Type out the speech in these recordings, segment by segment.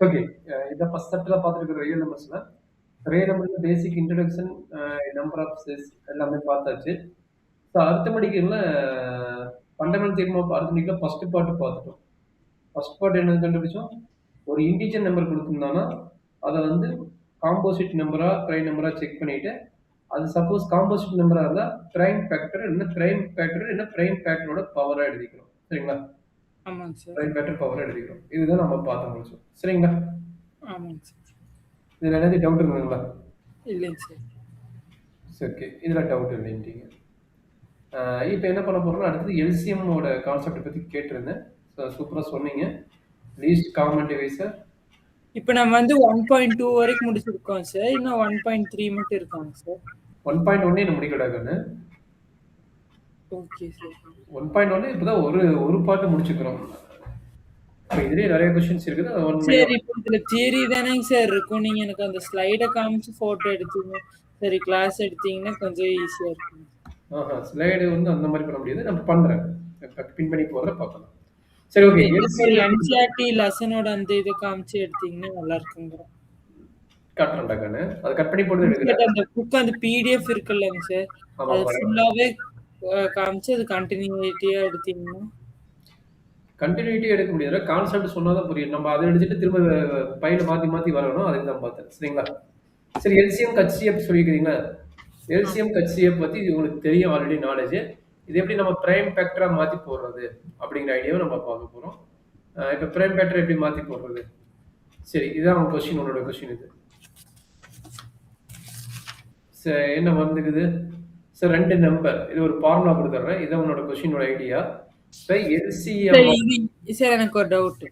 Okay. இதான் first சாப்டர்ல பார்த்துருக்கிற real நம்பர்ஸ்ல. ரியல் நம்பர்ல basic introduction, number of sets எல்லாமே பார்த்தாச்சு. ஸோ அரித்மெடிக்ல ஃபண்டமெண்டல் தியரம் ஆஃப் அரித்மெடிக்ல ஃபர்ஸ்ட் பார்ட் பார்த்துட்டோம். ஃபர்ஸ்ட் பார்ட் என்னது கண்டுபிடிச்சோம்? ஒரு இன்டிஜர் நம்பர் குடுத்திருந்தான்னா, அத வந்து காம்போசிட் நம்பரா, பிரைம் நம்பரா செக் பண்ணிட்டு, அது சப்போஸ் காம்போசிட் நம்பரா இருந்தா பிரைம் ஃபேக்டர் இல்ல பிரைம் ஃபேக்டரோட பவரா எழுதிக்கிறோம். சரிங்களா? ஆமாங்க சார். பிரைம் ஃபேக்டர் பவரா எழுதிக்கிறோம். இதுதான் நம்ம பார்த்து முடிச்சோம். சரிங்களா? ஆமாங்க சார். இதுல ஏதாச்சும் டவுட் இருக்குங்களா? இல்லைங்க சார். சரி, ஓகே. இதுல டவுட் இல்லைன்ட்டீங்க. இப்ப என்ன பண்ண போறோம்னா, அடுத்தது எல்சிஎம் ஓட கான்செப்ட் பத்தி கேட்டிருந்தேன். சூப்பரா சொன்னீங்க. Least common divisor. இப்ப நம்ம வந்து 1.2 வரைக்கும் முடிச்சிருக்கோம் சார். இன்னும் 1.3 மட்டும் இருக்காங்க சார். 1.1 இன்னும் முடிக்கல கண்ணு. Okay sir. 1.1 இப்பதான் ஒரு பார்ட் முடிச்சுக்கிறோம். இப்ப இதுலயே நிறைய கொஸ்டின்ஸ் இருக்குது. அது ஒன் பை சரி, இப்போ இதுல தியரி தானேங்க சார் இருக்கும். நீங்க எனக்கு அந்த ஸ்லைட காமிச்சு போட்டோ எடுத்தீங்க. சரி, கிளாஸ் எடுத்தீங்கன்னா கொஞ்சம் ஈஸியா இருக்கும். ஸ்லைடு வந்து அந்த மாதிரி பண்ண முடியாது. நான் பண்றேன். பின் பண்ணி போறத பார்க்கலாம். சரி, ஓகே. என்சிஆர்டி லெசனோட அந்த இதை காமிச்சு எடுத்தீங்கன்னா நல்லா இருக்குங்க. காட்டுறேன்டா கண்ணு. அதை கட் பண்ணி போட்டு எடுக்கிறேன். அந்த புக் அந்த பிடிஎஃப் இருக்குல்லங்க சார், ஆமா, அது ஃபுல்லாவே காமிச்சு அது கண்டினியூட்டியா எடுத்தீங்கன்னா கண்டினியூட்டி எடுக்க முடியாது. கான்செப்ட் சொன்னாதான் புரியும். நம்ம அதை எடுத்துட்டு திரும்ப பையில மாத்தி மாத்தி வரணும். அதுக்கு தான் பார்த்தேன். சரிங்களா? சரி, எல்சிஎம் கச்சிஎஃப் சொல்லிக்கிறீங்களா? எல்சிஎம் கச்சிஎஃப் பத்தி இது உங்களுக்கு தெரியும், ஆல்ரெடி நாலேஜ். இது எப்படி நம்ம பிரைம் ஃபேக்டரா மாத்தி போடுறது அப்படிங்கிற ஐடியாவை நம்ம பார்க்க போறோம். இப்ப பிரைம் ஃபேக்டர் எப்படி மாத்தி போடுறது? சரி, இதுதான் உங்க கொஸ்டின், உன்னோட கொஸ்டின் இது. என்ன வந்துக்குது சார்? 2 நம்பர். இது ஒரு ஃபார்முலா கொடுத்துறேன். இதான் உன்னோட கொஸ்டினோட ஐடியா. சார் எனக்கு ஒரு டவுட்.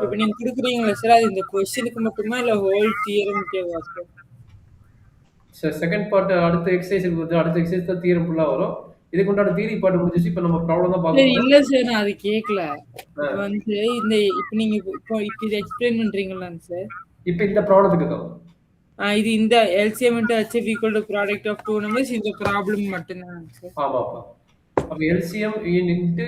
இப்ப நீங்க குடுக்குறீங்களா சார், அது இந்த கொஸ்டினுக்கு மட்டுமா இல்ல ஹோல் தியரம்க்கேவா சார்? சார் செகண்ட் பார்ட் அடுத்த எக்ஸசைஸ் வந்து அடுத்த எக்ஸசைஸ் தான் தியரம் ஃபுல்லா வரும். இதுக்கு உண்டான தியரி பார்ட் முடிஞ்சிச்சு. இப்ப நம்ம ப்ராப்ளம் தான் பார்க்க போறோம். இல்ல சார், நான் அது கேட்கல. இப்ப வந்து இப்ப நீங்க இப்போ இது எக்ஸ்பிளைன் பண்றீங்களாங்க சார்? இப்ப இந்த ப்ராப்ளத்துக்கு தான். இது இந்த LCM into HCF equal to product of 2 numbers, இந்த ப்ராப்ளம் மட்டும்தான் சார். ஆமாப்பா. அப்ப எல்சிஎம் இன்டு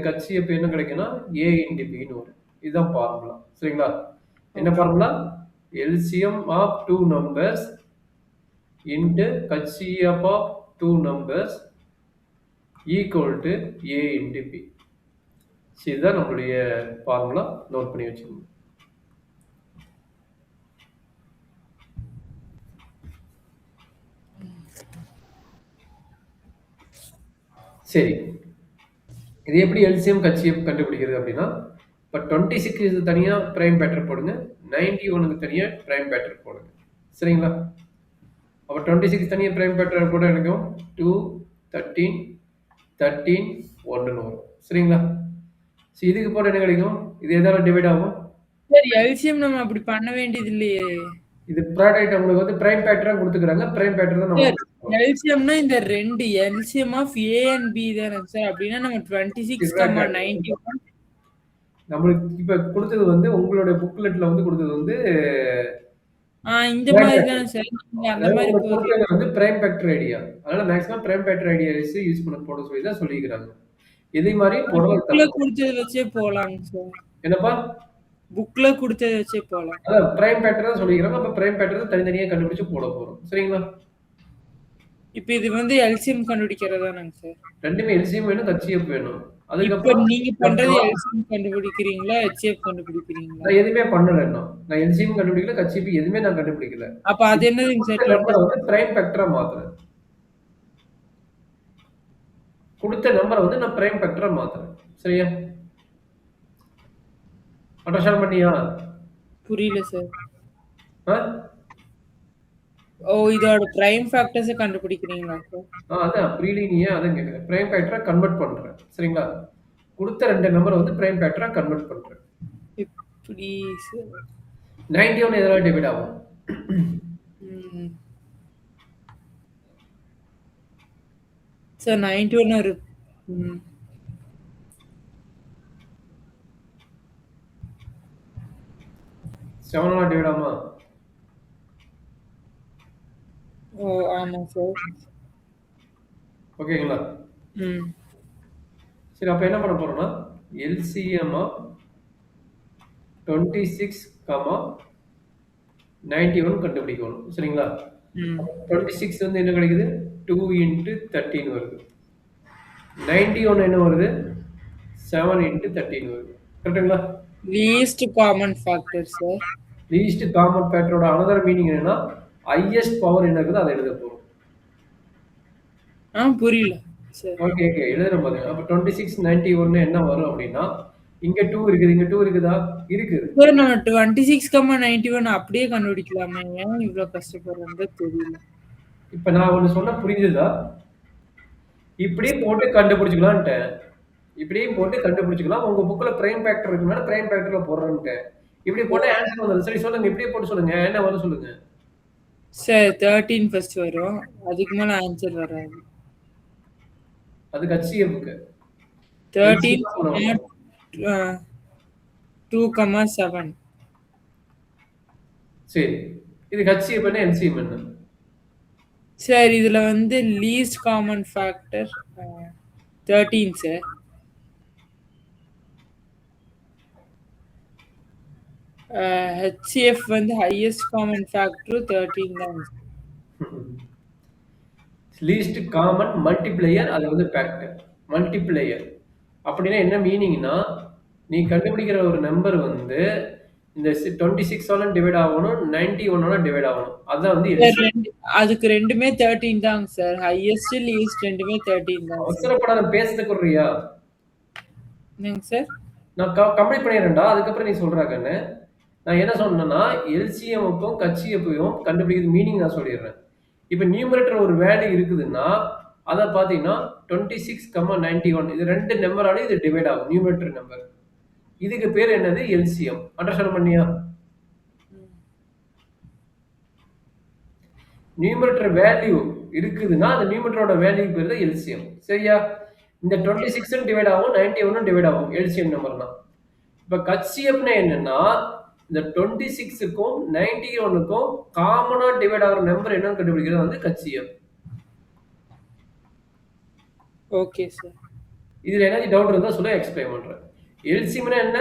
ஹெச்எஃப் என்ன கிடைக்கும்னா a இன்டு b ன்னு வரும். இதுதான் ஃபார்முலா. சரிங்களா? என்ன formula? LCM of 2 numbers into HCF of 2 numbers equal to a into b. இதுதான் நம்மளுடைய ஃபார்முலா. நோட் பண்ணி வச்சுக்கோங்க. சரி, இது எப்படி எல்சிஎம் ஹெச்எஃப் கண்டுபிடிக்கிறது அப்படின்னா, இப்போ 26 தனியா பிரைம் ஃபேக்டர் போடுங்க, 91க்கு தனியா பிரைம் ஃபேக்டர் போடுங்க. சரிங்களா? அப்போ 26 தனியா பிரைம் ஃபேக்டர் போட எனக்கும் 2, 13, 13, 1ன்னு வரும். சரிங்களா? இதுக்கு போட என்ன கிடைக்கும்? இது எதால டிவைட் ஆகும்? சரி, எல்சிஎம் நம்ம அப்படி பண்ண வேண்டியது இல்லையே. இது ப்ராடக்ட் உங்களுக்கு வந்து பிரைம் ஃபேக்டரா கொடுத்துக்கறாங்க. பிரைம் ஃபேக்டர் தான் நம்ம எல்சிஎம்னா இந்த ரெண்டு LCM of A and B தானே சார்? அப்படின்னா நம்ம 26, 91 நம்மளுக்கு இப்ப கொடுத்தது வந்து உங்களுடைய புக்லெட்ல வந்து கொடுத்தது வந்து இந்த மாதிரி தானே சார்? நீங்க அந்த மாதிரி கொடுத்தது வந்து பிரைம் ஃபேக்டர் ஐடியா. அதனால maximum prime factor idea use பண்ண போட சொல்லி தான் சொல்லிக்கிறாங்க. இதே மாதிரி புக்ல கொடுத்தது வச்சே போலாங்க சார். என்னப்பா? புக்ல கொடுத்தது வச்சே போலாம். அதான் பிரைம் ஃபேக்டர் தான் சொல்லிக்கிறாங்க. அப்ப பிரைம் ஃபேக்டர் தான் தனித்தனியா கண்டுபிடிச்சு போட போறோம். சரிங்களா? இப்ப இது வந்து எல்சிஎம் கண்டுபிடிக்கிறதானாங்க சார்? ரெண்டுமே எல்சிஎம் வேணும், ஹெச்எஃப் வேணும். அதுக்கப்புறம் நீங்க பண்றது எல்சிஎம் கண்டுபிடிக்கிறீங்களா, ஹெச்எஃப் கண்டுபிடிக்கிறீங்களா? நான் எதுவுமே பண்ணல இன்னும். நான் எல்சிஎம் கண்டுபிடிக்கல, ஹெச்எஃப் எதுவுமே நான் கண்டுபிடிக்கல. அப்ப அது என்னதுங்க சார்? நம்பரை வந்து பிரைம் ஃபேக்டரா மாத்துறேன். கொடுத்த நம்பரை வந்து நான் பிரைம் ஃபேக்டரா மாத்துறேன். சரியா? அண்டர்ஸ்டாண்ட் பண்ணியா? புரியல சார். இதோட பிரைம் ஃபேக்டர்ஸ் கண்டுபிடிக்கிறீங்களா சார்? அதான் புரியலீங்க. அதான் கேக்குறேன். பிரைம் ஃபேக்டரா கன்வெர்ட் பண்றேன். சரிங்களா? கொடுத்த 2 நம்பரை வந்து பிரைம் ஃபேக்டரா கன்வெர்ட் பண்றேன். எப்படி சார்? 91 எதனால டிவைட் ஆகும்? சார் 91 ஒரு 7 டிவைட் ஆகுமா? ஆமா சார். ஓகேங்களா? சரி, அப்ப என்ன பண்ண போறோம்னா எல்சிஎம் ஆஃப் 26, 91 கண்டுபிடிக்கணும். சரிங்களா? ம். 26 வந்து என்ன கிடைக்குது? 2 இன்ட்டு 13 வருது. 91 என்ன வருது? 7 இன்ட்டு 13 வருது. கரெக்ட்டுங்களா? Least common factor sir. Least common ஃபேக்டரோட அனதர் மீனிங் என்னன்னா, ஹையஸ்ட் பவர் என்ன இருக்குதோ அதை எழுத போறோம். புரியல சார். ஓகே. எழுதுறேன் பாருங்க. அப்ப 26, 91 என்ன வரும் அப்படின்னா, இங்க 2 இருக்குது. இங்க 2 இருக்குதா? இருக்குது. சார் நம்ம 26,91 அப்படியே கண்டுபிடிக்கலாமே. ஏன் இவ்வளவு கஷ்டப்படுறோம்னு தெரியல. இப்ப நான் ஒண்ணு சொன்னா புரிஞ்சுதா? இப்படியே போட்டு கண்டுபிடிச்சுக்கலான்ட்டேன். இப்படியே போட்டு கண்டுபிடிச்சுக்கலாம். உங்க புக்ல பிரைம் ஃபேக்டர் இருக்குனால பிரைம் ஃபேக்டர்ல போடுறேன்ட்டேன். இப்படி போட்டா ஆன்சர் வந்துரும். சரி சொல்லுங்க. இப்படியே போட்டு சொல்லுங்க. என்ன வரும் சொல்லுங்க. சார் 13 ஃபர்ஸ்ட் வரும். அதுக்கு மேல ஆன்சர் வராது. அதுக்கு HCFக்கு. 13, 2,7. சரி. இதுக்கு HCF என்ன? LCM என்ன? சார் இதுல வந்து least common factor 13 sir. HCF வந்து ஹையஸ்ட் காமன் ஃபேக்டர் 13 தான். லீஸ்ட் காமன் மல்டிப்ளையர் அது வந்து ஃபேக்டர். மல்டிப்ளையர் அப்படின்னா என்ன மீனிங்னா, நீ கண்டுபிடிக்கிற ஒரு நம்பர் வந்து இந்த 26 ஆல டிவைட் ஆகணும், 91 ஆல டிவைட் ஆகணும். அதான் வந்து LCM. அதுக்கு ரெண்டுமே 13 தாங்க சார். ஹையஸ்ட் லீஸ்ட் ரெண்டுமே 13 தான். அவசரப்படாத பேசுறதுக்கு விடுறியா? என்னங்க சார்? நான் கம்ப்ளீட் பண்ணிடுறேன்டா. அதுக்கப்புறம் நீ சொல்றா கண்ணு. நான் என்ன சொன்னேன்னா, LCMக்கும் HCFயும் கண்டுபிடிக்கிறது மீனிங் நான் சொல்லிடுறேன். இப்ப நியூமரேட்டர் ஒரு வேல்யூ இருக்குதுன்னா, அத பார்த்தீங்கன்னா 26, 91 இது 2 நம்பரால இது டிவைட் ஆகும். Numerator number. இதுக்கு பேர் என்னது? LCM. அண்டர்ஸ்டாண்ட் பண்ணியா? நியூமரேட்டர் வேல்யூ இருக்குதுன்னா அந்த நியூமரேட்டரோட வேல்யூ பேர் தான் LCM. சரியா? இந்த 26 டிவைட் ஆகும், 91 டிவைட் ஆகும். LCM நம்பர்னா. இப்ப HCFனா என்னன்னா, இந்த 26க்கும் 91க்கும் காமனா டிவைட் ஆகிற நம்பர் என்னன்னு கண்டுபிடிக்கிறது வந்து HCF. Okay sir. இதுல ஏதாச்சும் டவுட் இருந்தா சொல்ல எக்ஸ்பிளைன் பண்றேன். LCMனா என்ன?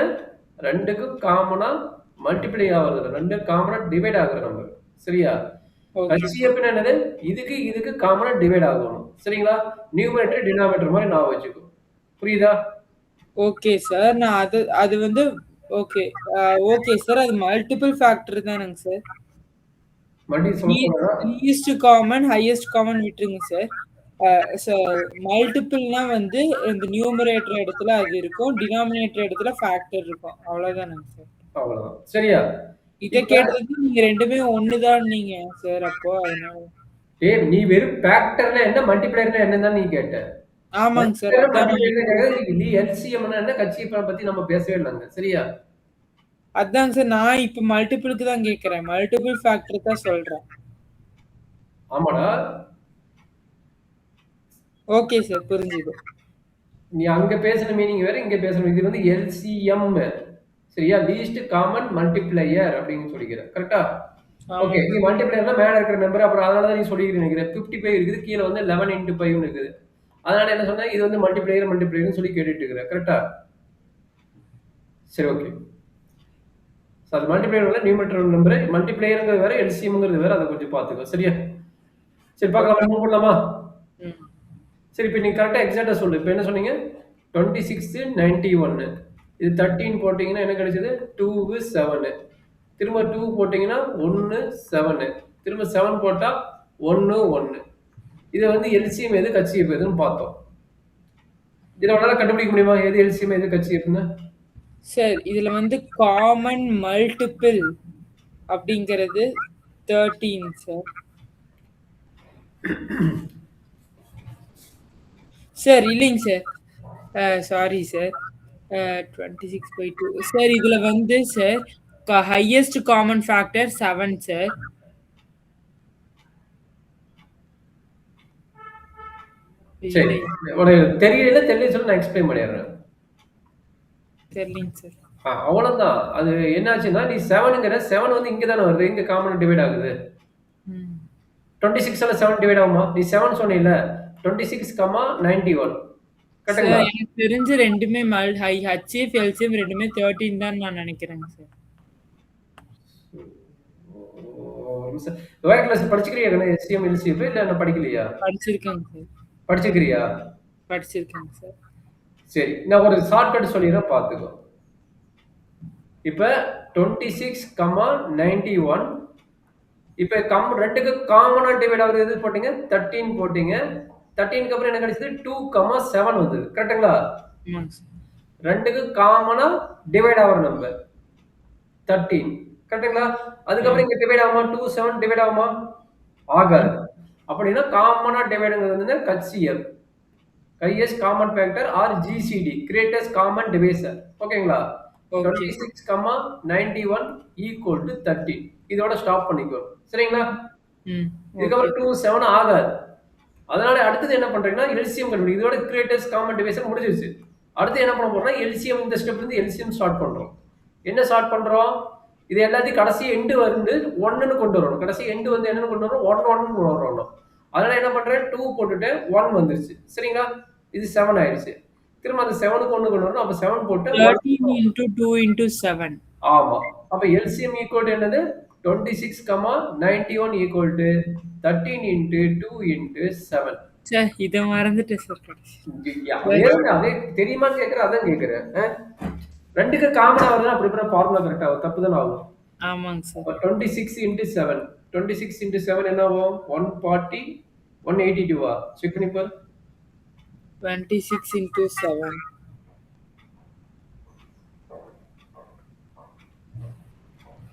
ரெண்டுக்கும் காமனா மல்டிப்ளை ஆகுறது. ரெண்டு காமனா டிவைட் ஆகுற நம்பர். சரியா? HCFனா என்னது? இதுக்கு காமனா டிவைட் ஆகணும். சரிங்களா? நியூமரேட்டர் டினாமினேட்டர் மாதிரி நான் வச்சுக்கோ. புரியுதா? Okay sir. நான் அது வந்து ஓகே. Okay sir. அது மல்டிபிள் ஃபேக்டர் தானங்க sir? Least common, highest common விட்டுருங்க சார். மல்டிபிள்னா வந்து இந்த நியூமரேட்டர் இடத்துல அது இருக்கும், டினாமினேட்டர் இடத்துல ஃபேக்டர் இருக்கும். அவ்வளவுதானங்க சார்? அவ்வளவுதான். சரியா? இத கேட்டதுக்கு நீங்க ரெண்டுமே ஒண்ணுதான் நீங்க சார். அப்போ அதனால நீ வெறும் ஃபேக்டர்னா என்ன, மல்டிப்ளையர்னா என்னன்னு தான் நீ கேட்ட. ஆமாங்க சார். நீ LCMனா என்ன, HCF பத்தி நம்ம பேசவே இல்லைங்க. சரியா? அதாங்க சார். நான் இப்ப மல்டிபிளுக்கு தான் கேக்குறேன். மல்டிபிள் ஃபேக்டர் தான் சொல்றேன். ஆமாடா. Okay sir. புரிஞ்சுது. நீ அங்க பேசுற மீனிங் வேற, இங்க பேசுற இது வந்து LCM. சரியா? லீஸ்ட் காமன் மல்டிப்ளையர் அப்படின்னு சொல்லிக்கிற. கரெக்டா? ஓகே. நீ மல்டிப்ளையர்னா மேல இருக்கிற நம்பர், அப்புறம் அதனால தான் நீ சொல்லிக்கிறேன் நினைக்கிறேன். 55 இருக்குது, கீழே வந்து 11 இன்ட்டு 5 இருக்குது. அதனால என்ன சொன்னா, இது வந்து மல்டிப்ளையர்னு சொல்லி கேட்டுட்டு இருக்கிற. கரெக்டா? சரி, ஓகே. அது மல்டிப்ளையர் நியூமரேட்டர் நம்பர், மல்டிப்ளையர்ங்கிறது வேற, LCMங்கிறது வேற. அதை கொஞ்சம் பார்த்துக்கோ. சரியா? சரி, பார்க்கலாம். மூவ் பண்ணலாமா? சரி, இப்போ நீங்க கரெக்டா எக்ஸாக்டா சொல்லு. இப்போ என்ன சொன்னீங்க? 26, 91. இது 13 போட்டீங்கன்னா என்ன கிடைச்சது? 2, 7. திரும்ப 2 போட்டீங்கன்னா 1, 7. திரும்ப 7 போட்டா 1, 1. இதை வந்து LCM எது, HCF எதுன்னு பார்த்தோம். இதை உங்களால கண்டுபிடிக்க முடியுமா? எது LCM எது HCFன்னு? சார் இதுல வந்து காமன் மல்டிபிள் அப்படிங்கிறது 13 சார். சார் இல்லைங்க சார். Sorry sir. 26/2 சார். இதுல வந்து sir highest common factor 7 sir. சரி, உனக்கு தெரியல சொல்லி நான் எக்ஸ்பிளைன் பண்ணிடுறேன். தெரியலங்க சார். அவ்வளவுதான். அது என்னாச்சுன்னா, நீ 7ங்கிற 7 வந்து இங்க தானே வருது, இங்க காமன் டிவைட் ஆகுது. 26 ஆல 7 டிவைட் ஆகுமா? நீ 7 சொன்னீல, 26, 91. எனக்கு தெரிஞ்சு ரெண்டுமே HCF, LCM ரெண்டுமே 13 தான் நான் நினைக்கிறேங்க சார். ஒரு நிமிஷம். லோயர் கிளாஸ் படிச்சுக்கிறியா கண்ணு? எஸ்டிஎம், எல்சிஎஃப் இல்ல நான் படிக்கலையா? படிச்சிருக்கேங்க சார். படிச்சுக்கிறியா? படிச்சிருக்கேங்க சார். சரி. நான் ஒரு ஷார்ட்கட் சொல்லிடுறேன் பார்த்துக்கோ. இப்ப 26,91 இப்ப ரெண்டுக்கு காமனா டிவைட் ஆகுறது எது போட்டீங்க? 13 போட்டீங்க. 13க்கு அப்புறம் என்ன கிடைச்சது? 2,7 வந்தது. கரெக்ட்டுங்களா? ஆமாங்க சார். ரெண்டுக்கு காமனா டிவைட் ஆகுற நம்பர் 13. கரெக்ட்டுங்களா? அதுக்கப்புறம் இங்க டிவைட் ஆகுமா? 2, 7 டிவைட் ஆகுமா? ஆகாது. அப்படின்னா காமனா டிவைடுங்கிறது வந்து HCF. Highest common factor or GCD. Greatest common divisor. ஓகேங்களா? ஓகே. 26,91 equal to 13. இதோட ஸ்டாப் பண்ணிக்கோ. சரிங்களா? ம். ஓகே. இதுக்கப்புறம் 2, 7 ஆகாது. அதனால அடுத்தது என்ன பண்றீங்கன்னா எல்சிஎம் கண்டுபிடி. இதோட கிரேட்டஸ்ட் காமன் டிவைசர் முடிஞ்சிருச்சு. அடுத்து என்ன பண்ண போறோம்னா எல்சிஎம் இந்த ஸ்டெப்ல இருந்து எல்சிஎம் ஸ்டார்ட் பண்றோம். என்ன ஸ்டார்ட் பண்றோம்? இது எல்லாத்தையும் கடைசி எண்டு வந்து 1ன்னு கொண்டு வரணும். கடைசி எண்டு வந்து என்னன்னு கொண்டு வரணும்? 1, 1ன்னு கொண்டு வரணும். அதனால என்ன பண்றேன்? 2 போட்டுட்டு 1 வந்துருச்சு. சரிங்களா? இது 7 ஆயிடுச்சு. திரும்ப அந்த 7க்கு 1 கொண்டு வரணும். அப்ப 7 போட்டு 13 into 2 into 7. ஆமா. அப்ப எல்சிஎம் ஈக்குவல் டு என்னது? 26,91 equal to 13 into 2 into 7. Sir இத மறந்துட்டேன் சார் கடைசி. அதே தெரியுமான்னு கேக்குறேன், அதான் கேக்குறேன். ரெண்டுக்கு காமனா வருதுன்னா அப்படி அப்புறம் ஃபார்முலா கரெக்டா ஆகும். தப்பு தானே ஆகும். ஆமாங்க சார். அப்ப 26 into 7. 26 into 7 என்ன ஆகும்? 140, 182 செக் பண்ணி பாரு. 26 into 7.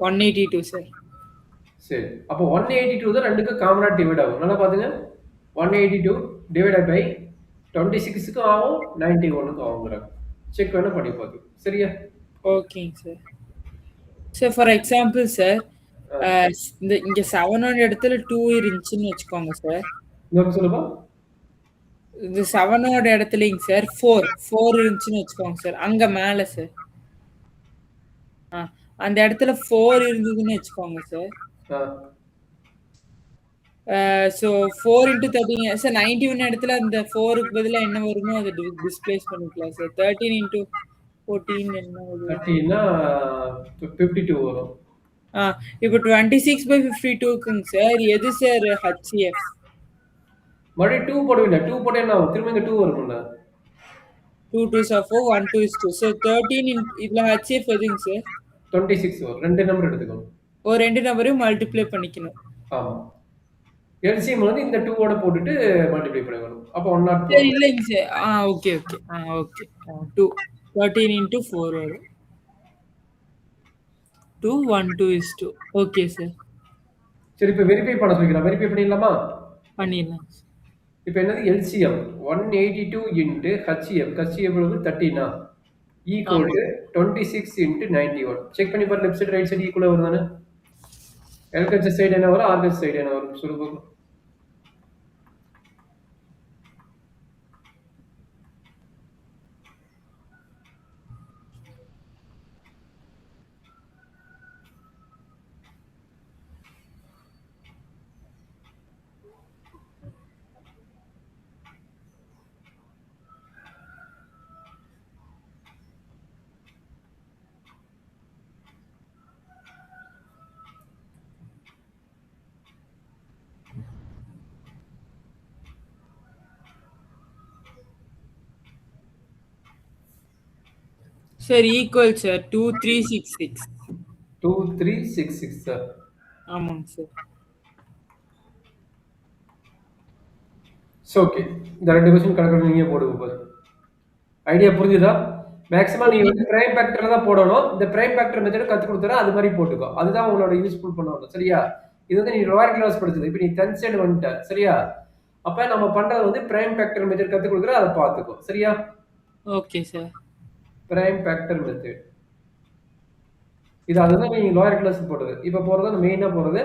182 சார். சரி. அப்ப 182 தான் ரெண்டுக்கு காமனா டிவைட் ஆகும். நல்லா பாத்துங்க. 182 டிவைடட் பை 26க்கும் ஆகும் 91க்கும் ஆகுங்கிறாங்க. செக் வேணா பண்ணி பாத்து. சரியா? ஓகேங்க sir. Sir for example sir இந்த இங்க 7 இடத்துல 2 இருந்துச்சுன்னு வச்சுக்கோங்க சார். இன்னொரு சொல்லுப்பா. இந்த 7 இடத்துலங்க சார் 4 இருந்துச்சுன்னு வச்சுக்கோங்க சார். அங்க மேல சார். அந்த இடத்துல 4 இருந்ததுன்னு வச்சுக்கோங்க சார். ஸோ 4 into 13 சார் 91 இடத்துல அந்த 4க்கு பதிலா என்ன வருமோ அதை டிஸ்பிளேஸ் பண்ணிக்கலாம் சார். 13 into 14 என்ன வரும்? 13னா 52 வரும். இப்போ 26/52க்குங்க சார் எது சார் HCF? மறுபடியும் 2 போடுவீங்க. 2 போட்டா என்ன ஆகும்? திரும்ப இங்க 2 வரும்ல. 2 2s are 4, 1 2 is 2. So 13 இதுல HCF எதுங்க சார்? 26 வரும். ரெண்டு நம்பர் எடுத்துக்கணும். ரெண்டு நம்பரையும் மல்டிப்ளை பண்ணிக்கணும். ஆமா. எல்சிஎம் வந்து இந்த 2 ஓட போட்டுட்டு மல்டிப்ளை பண்ணிக்கணும். அப்ப 104. சரி இல்லைங்க sir. Okay okay. Okay. 2 13 into 4 வரும். 2 1 2 is 2. Okay sir. சரி இப்ப வெரிஃபை பண்ண சொல்லிக்கலாம். வெரிஃபை பண்ணிடலாமா? பண்ணிடலாம். இப்ப என்னது எல்சிஎம் 182 into HCF. HCF வந்து 13 ஈக்குவல் டு 26 into 91. செக் பண்ணி பாரு லெஃப்ட் சைடு ரைட் சைடு ஈக்குவலா வருதானே? எல்ஹெச் சைடு என்ன வரும்? ஆர்ஹெச் சைடு என்ன வரும்? சொல்லு பாக்கலாம். Sir equal sir 2366. 2366 சார். ஆமாங்க சார். ஓகே. இந்த ரெண்டு क्वेश्चन கணக்கு நீங்க போடுங்க பாரு. ஐடியா புரிஞ்சுதா? மேக்ஸிமம் நீங்க வந்து பிரைம் ஃபேக்டர்ல தான் போடணும். இந்த பிரைம் ஃபேக்டர் மெத்தட் கத்து கொடுத்தா அது மாதிரி போட்டுக்கோ. அதுதான் உங்களோட யூஸ்ஃபுல் பண்ணுவாங்க. சரியா? இது வந்து நீ லோயர் கிளாஸ் படிச்சது. இப்போ நீ 10th ஸ்டாண்டர்ட் வந்துட்ட. சரியா? அப்ப நம்ம பண்றது வந்து பிரைம் ஃபேக்டர் மெத்தட் கத்து கொடுக்குற அதை பாத்துக்கோ. சரியா? Okay sir. Prime factor method. இது அதுதான் நீங்க லோயர் கிளாஸ் போடுறது. இப்ப போறது மெயினா போறது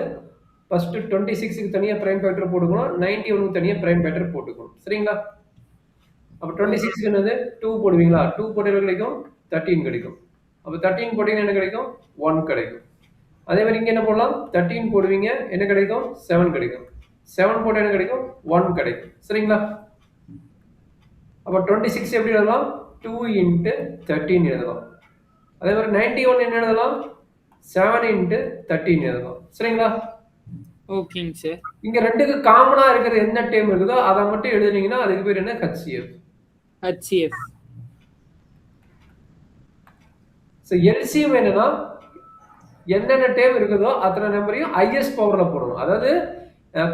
ஃபர்ஸ்ட் 26க்கு தனியா பிரைம் ஃபேக்டர் போட்டுக்கணும். 91க்கு தனியா பிரைம் ஃபேக்டர் போட்டுக்கணும். சரிங்களா? அப்ப 26க்கு என்னது 2 போடுவீங்களா? 2 போட்டா என்ன கிடைக்கும்? 13 கிடைக்கும். அப்ப 13 போட்டீங்கன்னா என்ன கிடைக்கும்? 1 கிடைக்கும். அதே மாதிரி இங்க என்ன போடலாம்? 13 போடுவீங்க என்ன கிடைக்கும்? 7 கிடைக்கும். 7 போட்டா என்ன கிடைக்கும்? 1 கிடைக்கும். சரிங்களா? அப்ப 26 எப்படி எழுதலாம்? 2 into 13 எழுதலாம். அதே மாதிரி 91 என்ன எழுதலாம்? 7 இன்ட்டு 13 எழுதணும். சரிங்களா? ஓகேங்க சார். இங்க 2க்கு காமனா இருக்கிறது என்ன டேர்ம் இருக்குதோ, அத மட்டும் எழுதுனீங்கன்னா, அதுக்கு பேர் என்ன? ஹெச்சிஎஃப். ஹெச்சிஎஃப். ஸோ எல்சிஎம் என்னன்னா, என்னென்ன டேர்ம் இருக்குதோ, அத்தனை நம்பரையும் ஹையஸ்ட் பவர்ல போடணும். அதாவது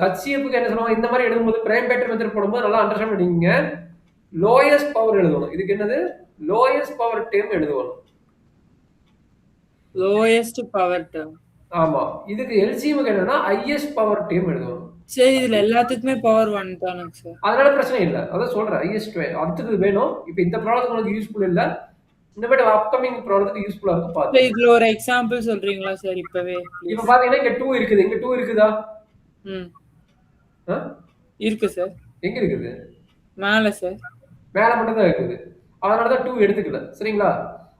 ஹெச்சிஎஃப்க்கு என்ன சொல்லுவாங்க, இந்த மாதிரி எழுதும்போது பிரைம் ஃபேக்டர் மெத்தட் போடும்போது நல்லா அண்டர்ஸ்டாண்ட் பண்ணிக்கங்க. லோயஸ்ட் பவர் எழுதணும். இதுக்கு என்னது? லோயஸ்ட் பவர் டேர்ம் எழுதணும். Lowest power term. ஆமா. இதுக்கு எல்சிஎம்க்கு என்னன்னா, ஹையஸ்ட் பவர் டேர்ம் எழுதணும். சரி, இதுல எல்லாத்துக்குமே பவர் 1 தானங்க சார்? அதனால பிரச்சனை இல்ல. அதான் சொல்றேன். ஹையஸ்ட் அடுத்தது வேணும். இப்ப இந்த ப்ராப்ளத்துக்கு உனக்கு யூஸ்ஃபுல் இல்ல. இனிமேட்டு அப்கமிங் ப்ராப்ளத்துக்கு யூஸ்ஃபுல்லா இருக்கும் சார், பாத்து. இதுல ஒரு எக்ஸாம்பிள் சொல்றீங்களா சார் இப்பவே இப்ப ப்ளீஸ்? பாத்தீங்கன்னா இங்க 2 இருக்குது. இங்க 2 இருக்குதா? ம். ஆ? இருக்கு சார். எங்க இருக்குது? மேல சார். மேல மட்டும் தான் இருக்குது. அதனால தான் 2 எடுத்துக்கல. சரிங்களா?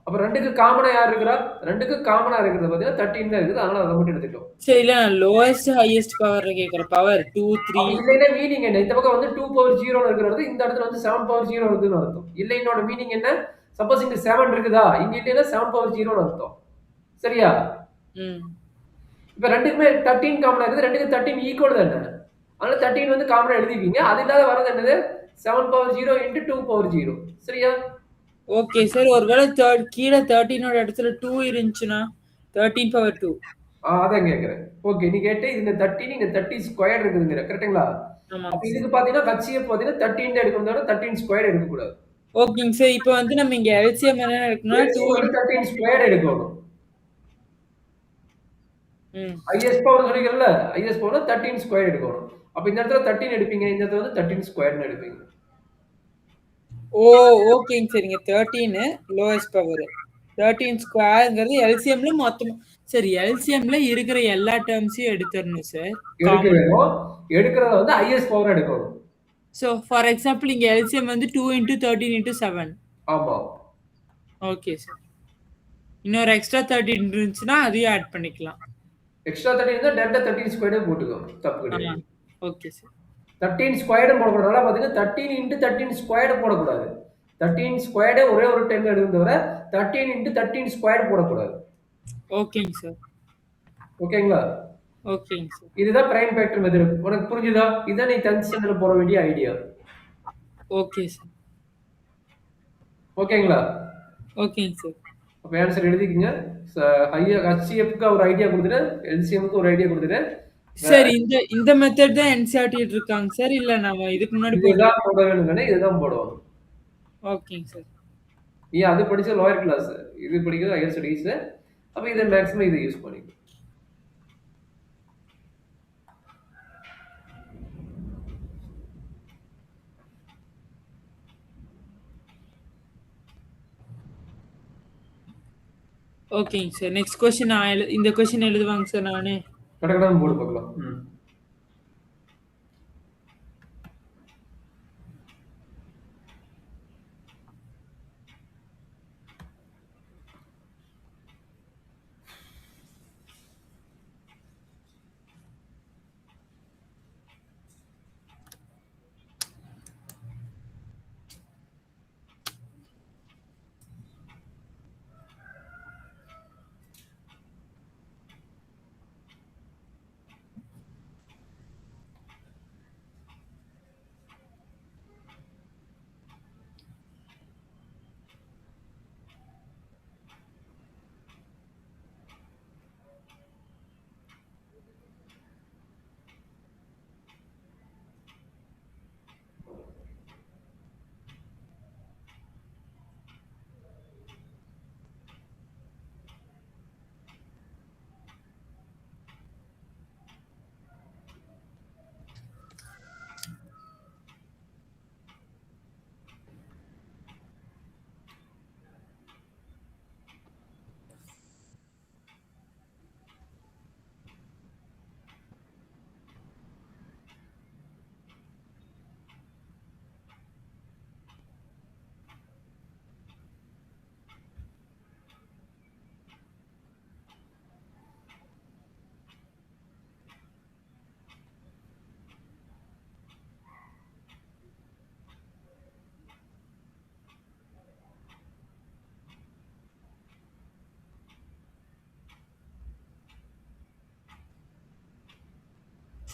அப்ப 2க்கு காமனா யார் இருக்கிறா? 2க்கு காமனா இருக்கிறது பாத்தீங்கன்னா 13 தான் இருக்குது. அதனால அத மட்டும் எடுத்துட்டோம். சரி, இல்ல நான் லோயஸ்ட் ஹையஸ்ட் பவர்ல கேக்குறேன். பவர் 2, 3. அப்ப இல்லைன்னா மீனிங் என்ன? இந்த பக்கம் வந்து 2 பவர் 0 இருக்கிற இடத்துல இந்த இடத்துல வந்து 7 பவர் 0 இருக்குன்னு அர்த்தம். இல்லைன்னோட மீனிங் என்ன? சப்போஸ் இங்க 7 இருக்குதா? இங்க இல்லைன்னா 7 பவர் 0ன்னு அர்த்தம். சரியா? ம். இப்ப 2க்குமே 13 காமனா இருக்குது. 2க்கு 13 ஈக்குவல் தானே? அதனால 13 வந்து காமனா எழுதிப்பீங்க. அது இல்லாத வரது என்னது? 7 பவர் 0 இன்டு 2 பவர் 0. சரியா? Okay sir. ஒருவேளை கீழ 13ஓட இடத்துல 2 இருந்துச்சுன்னா 13 பவர் 2. அதான் கேட்கிறேன். ஓகே. நீ கேட்டு இந்த 13 இங்க 30 ஸ்கொயர் இருக்குதுங்கிற. கரெக்ட்டுங்களா? அப்ப ஆமாங்க சார். இதுக்கு பார்த்தீங்கன்னா, ஹச்சிஎஃப் பார்த்தீங்கன்னா 13 தான் எடுக்கணும் தவிர 13 ஸ்கொயர் எடுக்கக்கூடாது. ஓகேங்க சார். இப்ப வந்து நம்ம இங்க எல்சிஎம் என்ன எடுக்கணும்னா 2 எல்சிஎம் வந்து 13 ஸ்கொயர் எடுக்கணும். ம். ஐஎஸ் பவர் சொல்லிக்கிறல்ல, ஐஎஸ் பவர்னா 13 ஸ்கொயர் எடுக்கணும். அப்ப இந்த இடத்துல 13 எடுப்பீங்க. இந்த இடத்துல வந்து 13 ஸ்கொயர்ன்னு எடுப்பீங்க. ஓ! ஓகேங்க சார். இங்க 13 லோயஸ்ட் பவர். 13 ஸ்கொயர்ங்கிறது எல்சிஎம்ல மொத்தமா சார், எல்சிஎம்ல இருக்கிற எல்லா டெர்ம்ஸையும் எடுத்துறணும் சார். எடுக்க காமன். வேணும். எடுக்கிறத வந்து ஐஎஸ் பவரா எடுக்கணும். ஸோ ஃபார் எக்ஸாம்பிள் இங்க எல்சிஎம் வந்து 2 இன்டு 13 இன்டு 7. ஆமா. Okay sir. இன்னொரு எக்ஸ்ட்ரா 13 இருந்துச்சுன்னா அதையும் ஆட் பண்ணிக்கலாம். எக்ஸ்ட்ரா 13 இருந்தா டேரக்ட்டா 13 ஸ்கொயர்டே போட்டுக்கோங்க. தப்பு கிடையாது. Okay sir. 13 ஸ்கொயர்டும் போடக்கூடாது. நல்லா பார்த்தீங்கன்னா 13 இன்டு 13 ஸ்கொயர்டு போடக்கூடாது. 13 ஸ்கொயர்டே ஒரே ஒரு டைம் எடுக்கணும் தவிர 13 இன்டு 13 ஸ்கொயர்டு போடக்கூடாது. ஓகேங்க சார். ஓகேங்களா? ஓகேங்க சார். இதுதான் பிரைம் ஃபேக்டர் மெத்தட். உனக்கு புரிஞ்சுதா? இதான் நீ 10th ஸ்டாண்டர்ட்ல போட வேண்டிய ஐடியா. Okay sir. ஓகேங்களா? ஓகேங்க சார். அப்ப ஆன்சர் எழுதிக்கங்க. ஹச்சிஎஃப்க்கு ஒரு ஐடியா குடுத்துட்டேன். எல்சிஎம்க்கு ஒரு ஐடியா குடுத்துட்டேன். சார், இந்த மெத்தட் தான் என்சிஇஆர்டி இருக்காங்க சார். இல்ல நம்ம இதுக்கு முன்னாடி போட்ட. இதுதான் போட வேணும்னா இதுதான் போடணும். ஓகேங்க சார். நீ அது படிச்ச லோயர் கிளாஸ். இது படிக்கிறது ஹையர் ஸ்டடீஸ். அப்ப இத மேக்ஸிமம் இத யூஸ் பண்ணிக்கோ. ஓகேங்க சார். நெக்ஸ்ட் கொஸ்டின் இந்த கொஸ்டின் எழுதுவாங்க சார் நானு. கடகடன்னு போடு பார்க்கலாம். ம்.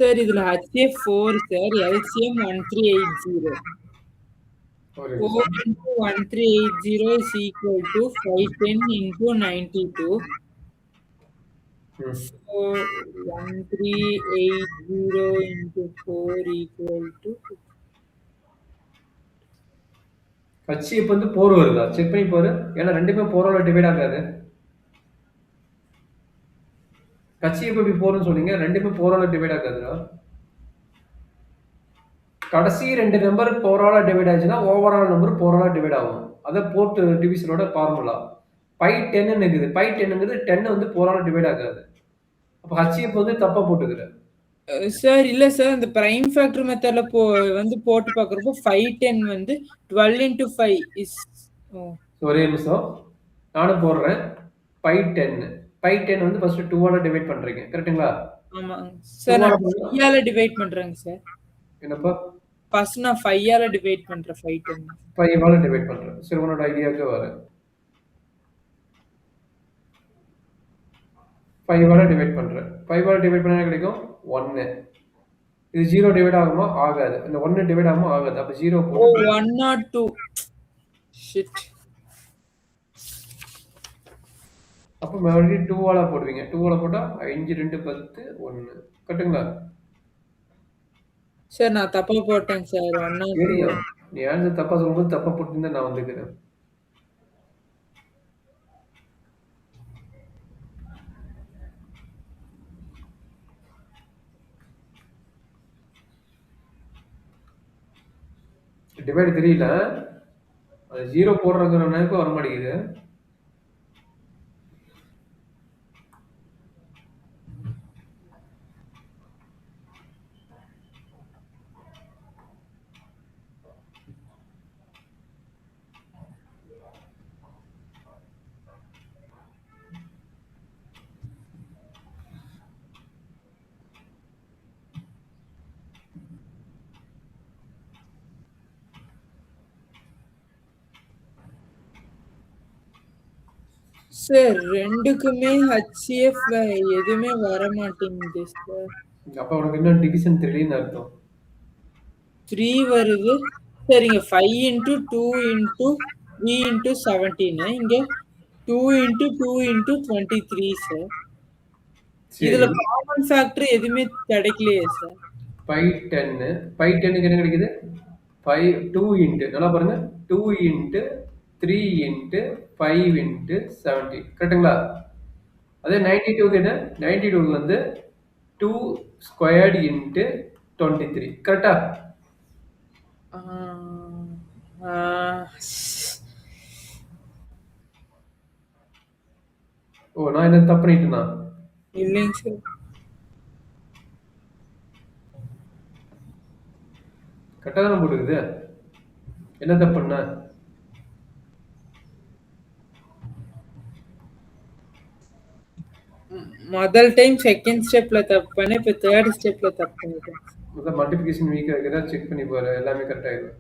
சார் இதுல HCF 4 சார். LCM 1380. ஒரு 4 நிமிஷம். into 1380 is equal to 510 into 92. ம். So 1380 into 4 equal to HCF வந்து 4 வருதா? செக் பண்ணி பாரு. ஏன்னா 2மே 4ஆல டிவைட் ஆகாது. ஹச்சிஎஃப் எப்படி 4ன்னு சொன்னீங்க? 2மே 4ஆல டிவைட் ஆகாதுடா. கடைசி 2 நம்பர் 4ஆல டிவைட் ஆச்சுன்னா, ஓவரால் நம்பர் 4ஆல டிவைட் ஆகும். அதான் போர்ட் டிவிஷனோட ஃபார்முலா. பை 10ன்னு இருக்குது. பை 10ங்கிறது 10 வந்து 4ஆல டிவைட் ஆகாது. அப்ப ஹச்சிஎஃப் வந்து தப்பா போட்டுக்கிற. சார் இல்ல சார் இந்த பிரைம் ஃபேக்டர் மெத்தட்ல வந்து போட்டு பார்க்குறப்போ 510 வந்து 12 into 5 is ஒரே நிமிஷம். நானும் போடுறேன். பை 10. பை 10 வந்து ஃபர்ஸ்ட் 2ஆல டிவைட் பண்றீங்க. கரெக்ட்டுங்களா? ஆமாங்க சார். 2ஆல நான் பண்ணா 5 ஆல டிவைட் பண்றேங்க சார். என்னப்பா? ஃபர்ஸ்ட் நான் 5 ஆல டிவைட் பண்றேன் 510. 5ஆல டிவைட் பண்றேன். சரி உன்னோட ஐடியாவுக்கு வரேன். 5ஆல டிவைட் பண்றேன். 5ஆல டிவைட் பண்ணா என்ன கிடைக்கும்? 1. இது 0 டிவைட் ஆகுமா? ஆகாது. இந்த 1 டிவைட் ஆகுமா? ஆகாது. அப்ப 0 ஓ போட்டு 102. ஷிட். அப்ப மறுபடியும் 2ஆல போடுவீங்க. 2ஆல போட்டா 5 2 10 1. கரெக்ட்டுங்களா? சார் நான் தப்பா போட்டேன் சார். 102. தெரியும். நீ ஆன்சர் தப்பா சொல்லும்போது தப்பா போட்டுருந்தா நான் வந்துக்கிறேன். டிவைட் தெரியல. அது 0 போடுறங்கிற நினைப்பு வர மாட்டேங்குது. சார் ரெண்டுக்குமே HCF எதுவுமே வர மாட்டேங்குது சார். அப்ப உனக்கு இன்னும் டிவிஷன் தெரியலன்னு அர்த்தம். 3 வருது. சரிங்க 5 into 2 into 3 into 17. இங்க 2 into 2 into 23 சார். இதுல சரி. காமன் ஃபேக்டர் எதுவுமே கிடைக்கலையே சார். பை 10. பை 10க்கு என்ன கிடைக்குது? 2 இன்ட்டு நல்லா பாருங்க. 2 இன்ட்டு 3 இன்ட்டு 5 இன்ட்டு 70. கரெக்ட்டுங்களா? அதே 92க்கு என்ன? 92க்கு வந்து 2 ஸ்கொயர்டு இன்ட்டு 23. கரெக்ட்டா? ஆ, ஆ, ஓ! நான் என்ன தப்பு பண்ணிட்டேனா? இல்லைங்க சார். கரெக்ட்டா தானே போட்டுருக்குது. என்ன தப்பு பண்ண? முதல் டைம் செகண்ட் ஸ்டெப்ல தப்பு பண்ணேன். இப்ப தேர்ட் ஸ்டெப்ல தப்பு பண்ணிட்டேன். முதல்ல மல்டிப்ளிகேஷன் வீக்கா இருக்குதா செக் பண்ணி பாரு. எல்லாமே கரெக்ட் ஆயிடும்.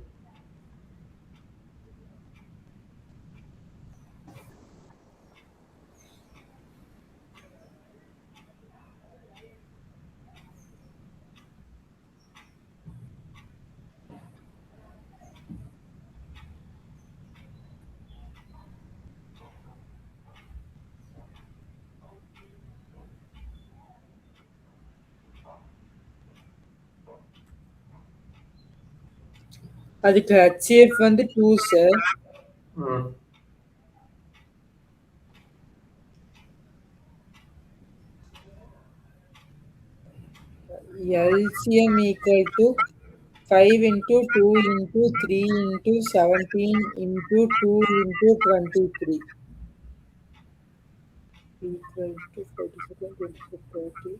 அதுக்கு HCF வந்து 2 சார். ம். LCM equal to 5 into 2 into 3 into 17 into 2 into 23 equal to 47, 24, 30.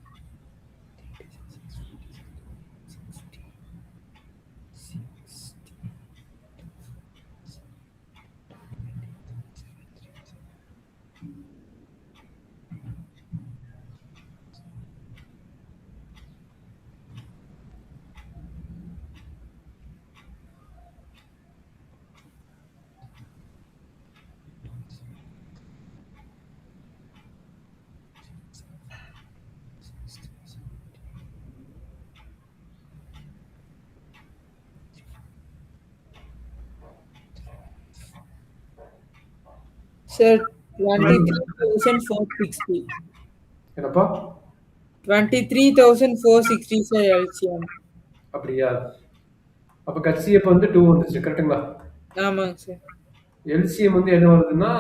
Sir ம். 23,460. என்னப்பா? 23,460 சார் எல்சிஎம். அப்படியா? அப்ப HCF வந்து 2 வந்துச்சு. கரெக்ட்டுங்களா? ஆமாங்க சார். எல்சிஎம் வந்து என்ன வருதுன்னா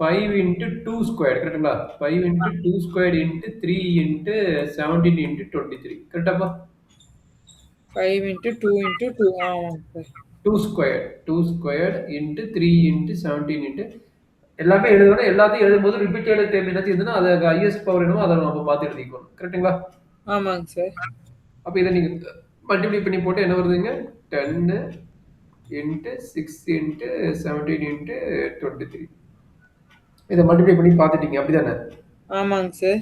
5 இன்ட்டு 2 ஸ்கொயர் கரெக்ட்டுங்களா? 5 into 2 square into 3 into 17 into 23 கரெக்டாப்பா? 5 into 2 into 2. ஆமாங்க sir. 2 square 2 square into 3 into 17 into எல்லாமே எழுதணும். எல்லாத்தையும் எழுதும்போது ரிப்பீட்டட் டேர்ம் ஏதாச்சும் இருந்ததுன்னா அதை ஹையஸ்ட் பவர் என்னமோ அதை நம்ம பார்த்து எழுதிக்கணும். கரெக்ட்டுங்களா? ஆமாங்க சார். அப்ப இதை நீங்க மல்டிப்ளை பண்ணி போட்டு என்ன வருதுங்க? 10 இன்ட்டு 6 இன்ட்டு 17 இன்ட்டு 23 இதை மல்டிப்ளை பண்ணி பார்த்துட்டீங்க அப்படிதானே? ஆமாங்க sir.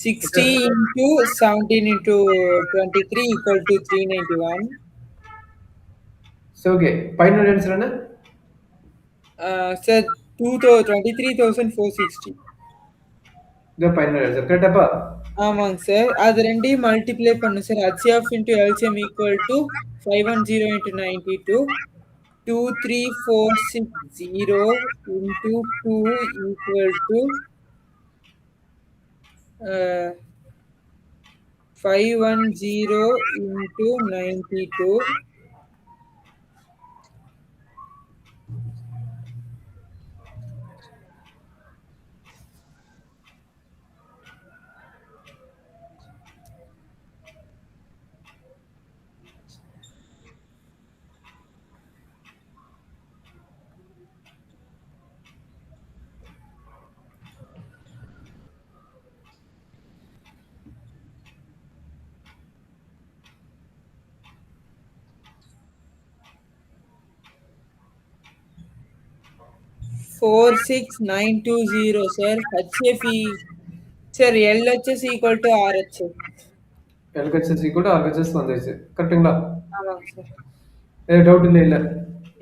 60 into 17 into 23 equal to 391. சரி ஓகே. ஃபைனல் ஆன்சர் என்ன? சார் 23,460. இதான் ஃபைனல் ஆன்சர் கரெக்டாப்பா? ஆமாங்க சார். அது ரெண்டையும் மல்டிப்ளை பண்ணும் sir. HCF into LCM equal to 510 into 92. 23,460 into 2 equal to 510 into 92. Four six nine two zero sir. HFE sir LHS equal to RHS. LHS equal to RHS வந்துருச்சு கரெக்ட்டுங்களா? ஆமாங்க sir. Doubt இல்லை இல்லை.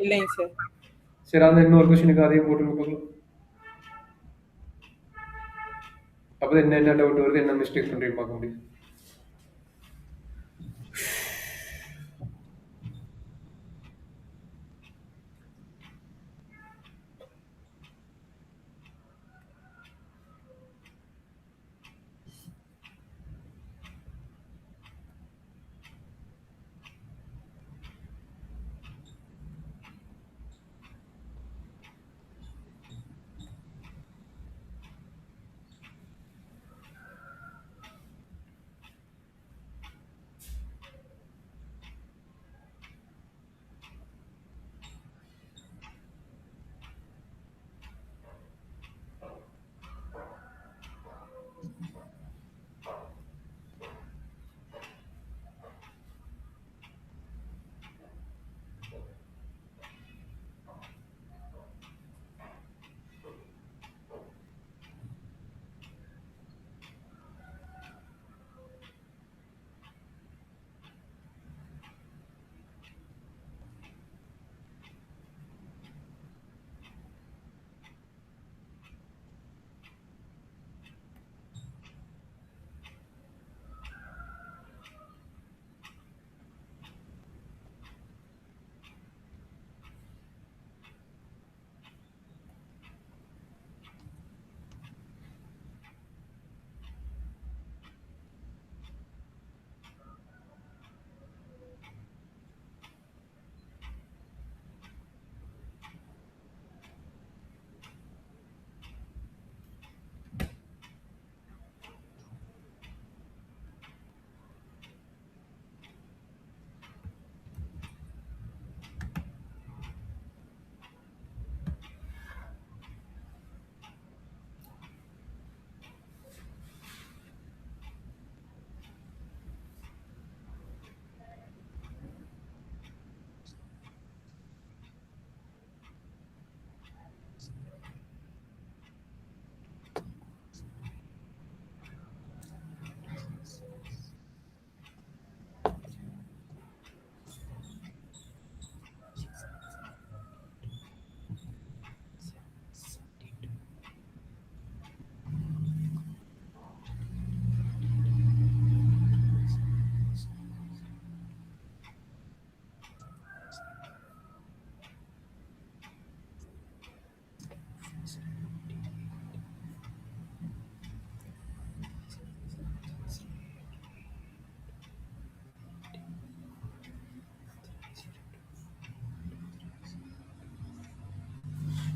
இல்லைங்க sir. சரி அந்த இன்னொரு கொஸ்டினுக்கு அதையும் போட்டுருங்க பார்க்கலாம். அப்பதான் என்ன டவுட் வருது என்ன மிஸ்டேக் பண்றீங்க பார்க்க முடியும்.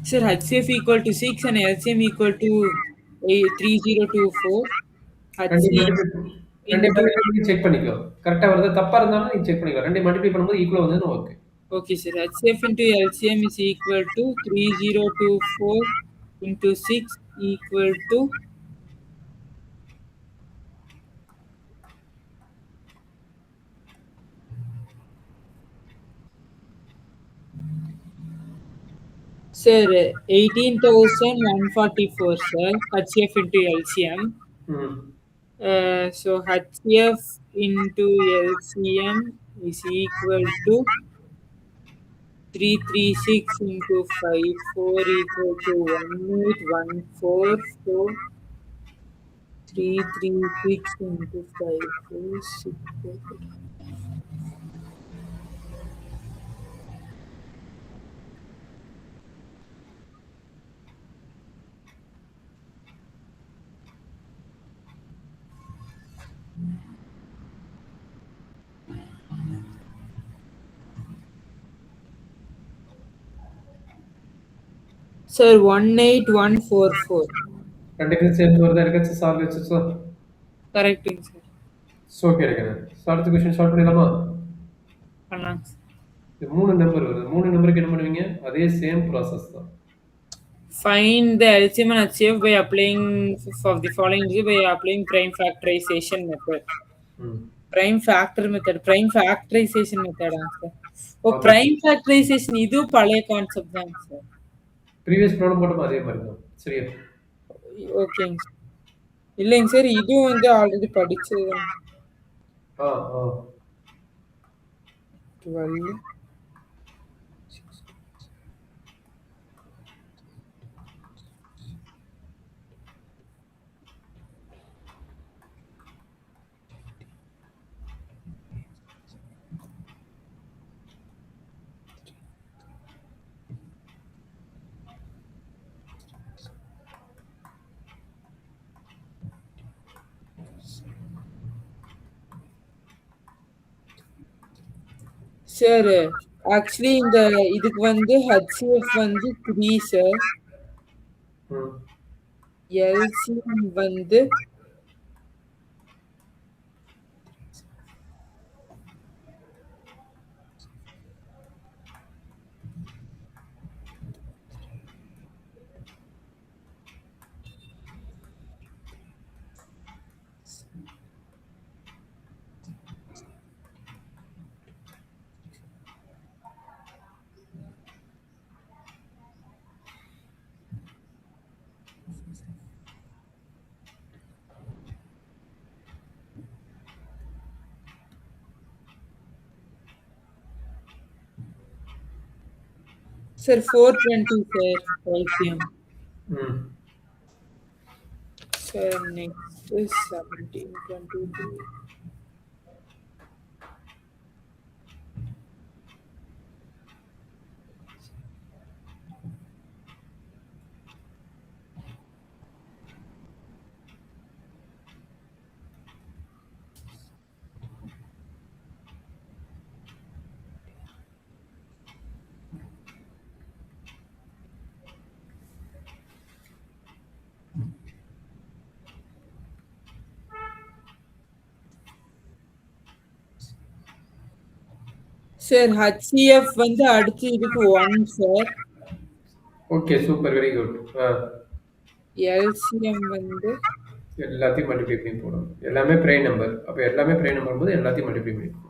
Sir, HCF equal to 6 and LCM equal to 3024. ரெண்டையும் HCF ரெண்டையும் into மல்டிப்ளை பண்ணி செக் பண்ணிக்கோ. கரெக்ட்டா வருதா? தப்பா இருந்தாலும் நீ செக் பண்ணிக்கோ. ரெண்டையும் மல்டிப்ளை பண்ணும்போது ஈக்குவலா வந்ததுன்னா okay. okay, sir. HCF into LCM is equal to 3024 into 6 equal to sir 18,144, sir. HCF into LCM. ம். So HCF into LCM is equal to 336 into 54 equal to 18,144. 336 into 54 6. Sir, 18,144. ரெண்டுக்கும் சேர்ந்து வருதா? இருக்காச்சு solve வச்சுச்சோ? Correct, sir. Okay எடுக்கிறேன். So அடுத்த question solve பண்ணிடலாமா? பண்ணலாம். இது 3 number வருது. 3 நம்பருக்கு என்ன பண்ணுவீங்க? அதே சேம் ப்ராசஸ் தான். Find the LCM and HCF by applying of the following by applying prime factorization method. ம். Prime factor method. Prime factorization method, sir. Oh, ஆமா. prime factorization இது பழைய கான்செப்ட் தான் சார். ப்ரீவியஸ் ப்ராப்ளம் போட்டோம் அதே மாதிரி தான். சரியா? ஓகேங்க சார். இல்லைங்க சார், இதுவும் வந்து ஆல்ரெடி படிச்சது தான். ஆ ஆ 12 சார் ஆக்சுவலி இந்த இதுக்கு வந்து HCF வந்து 3 சார். ம். LCM வந்து சார் 420 சார் LCM. ம். Sir next 1722. சார் HCF வந்து அடுத்து இதுக்கு 1 sir. Okay super very good. LCM வந்து எல்லாத்தையும் மல்டிப்ளை பண்ணி போடணும். எல்லாமே பிரைம் நம்பர். அப்ப எல்லாமே பிரைம் நம்பர் போது எல்லாத்தையும் மல்டிப்ளை பண்ணி போடணும்.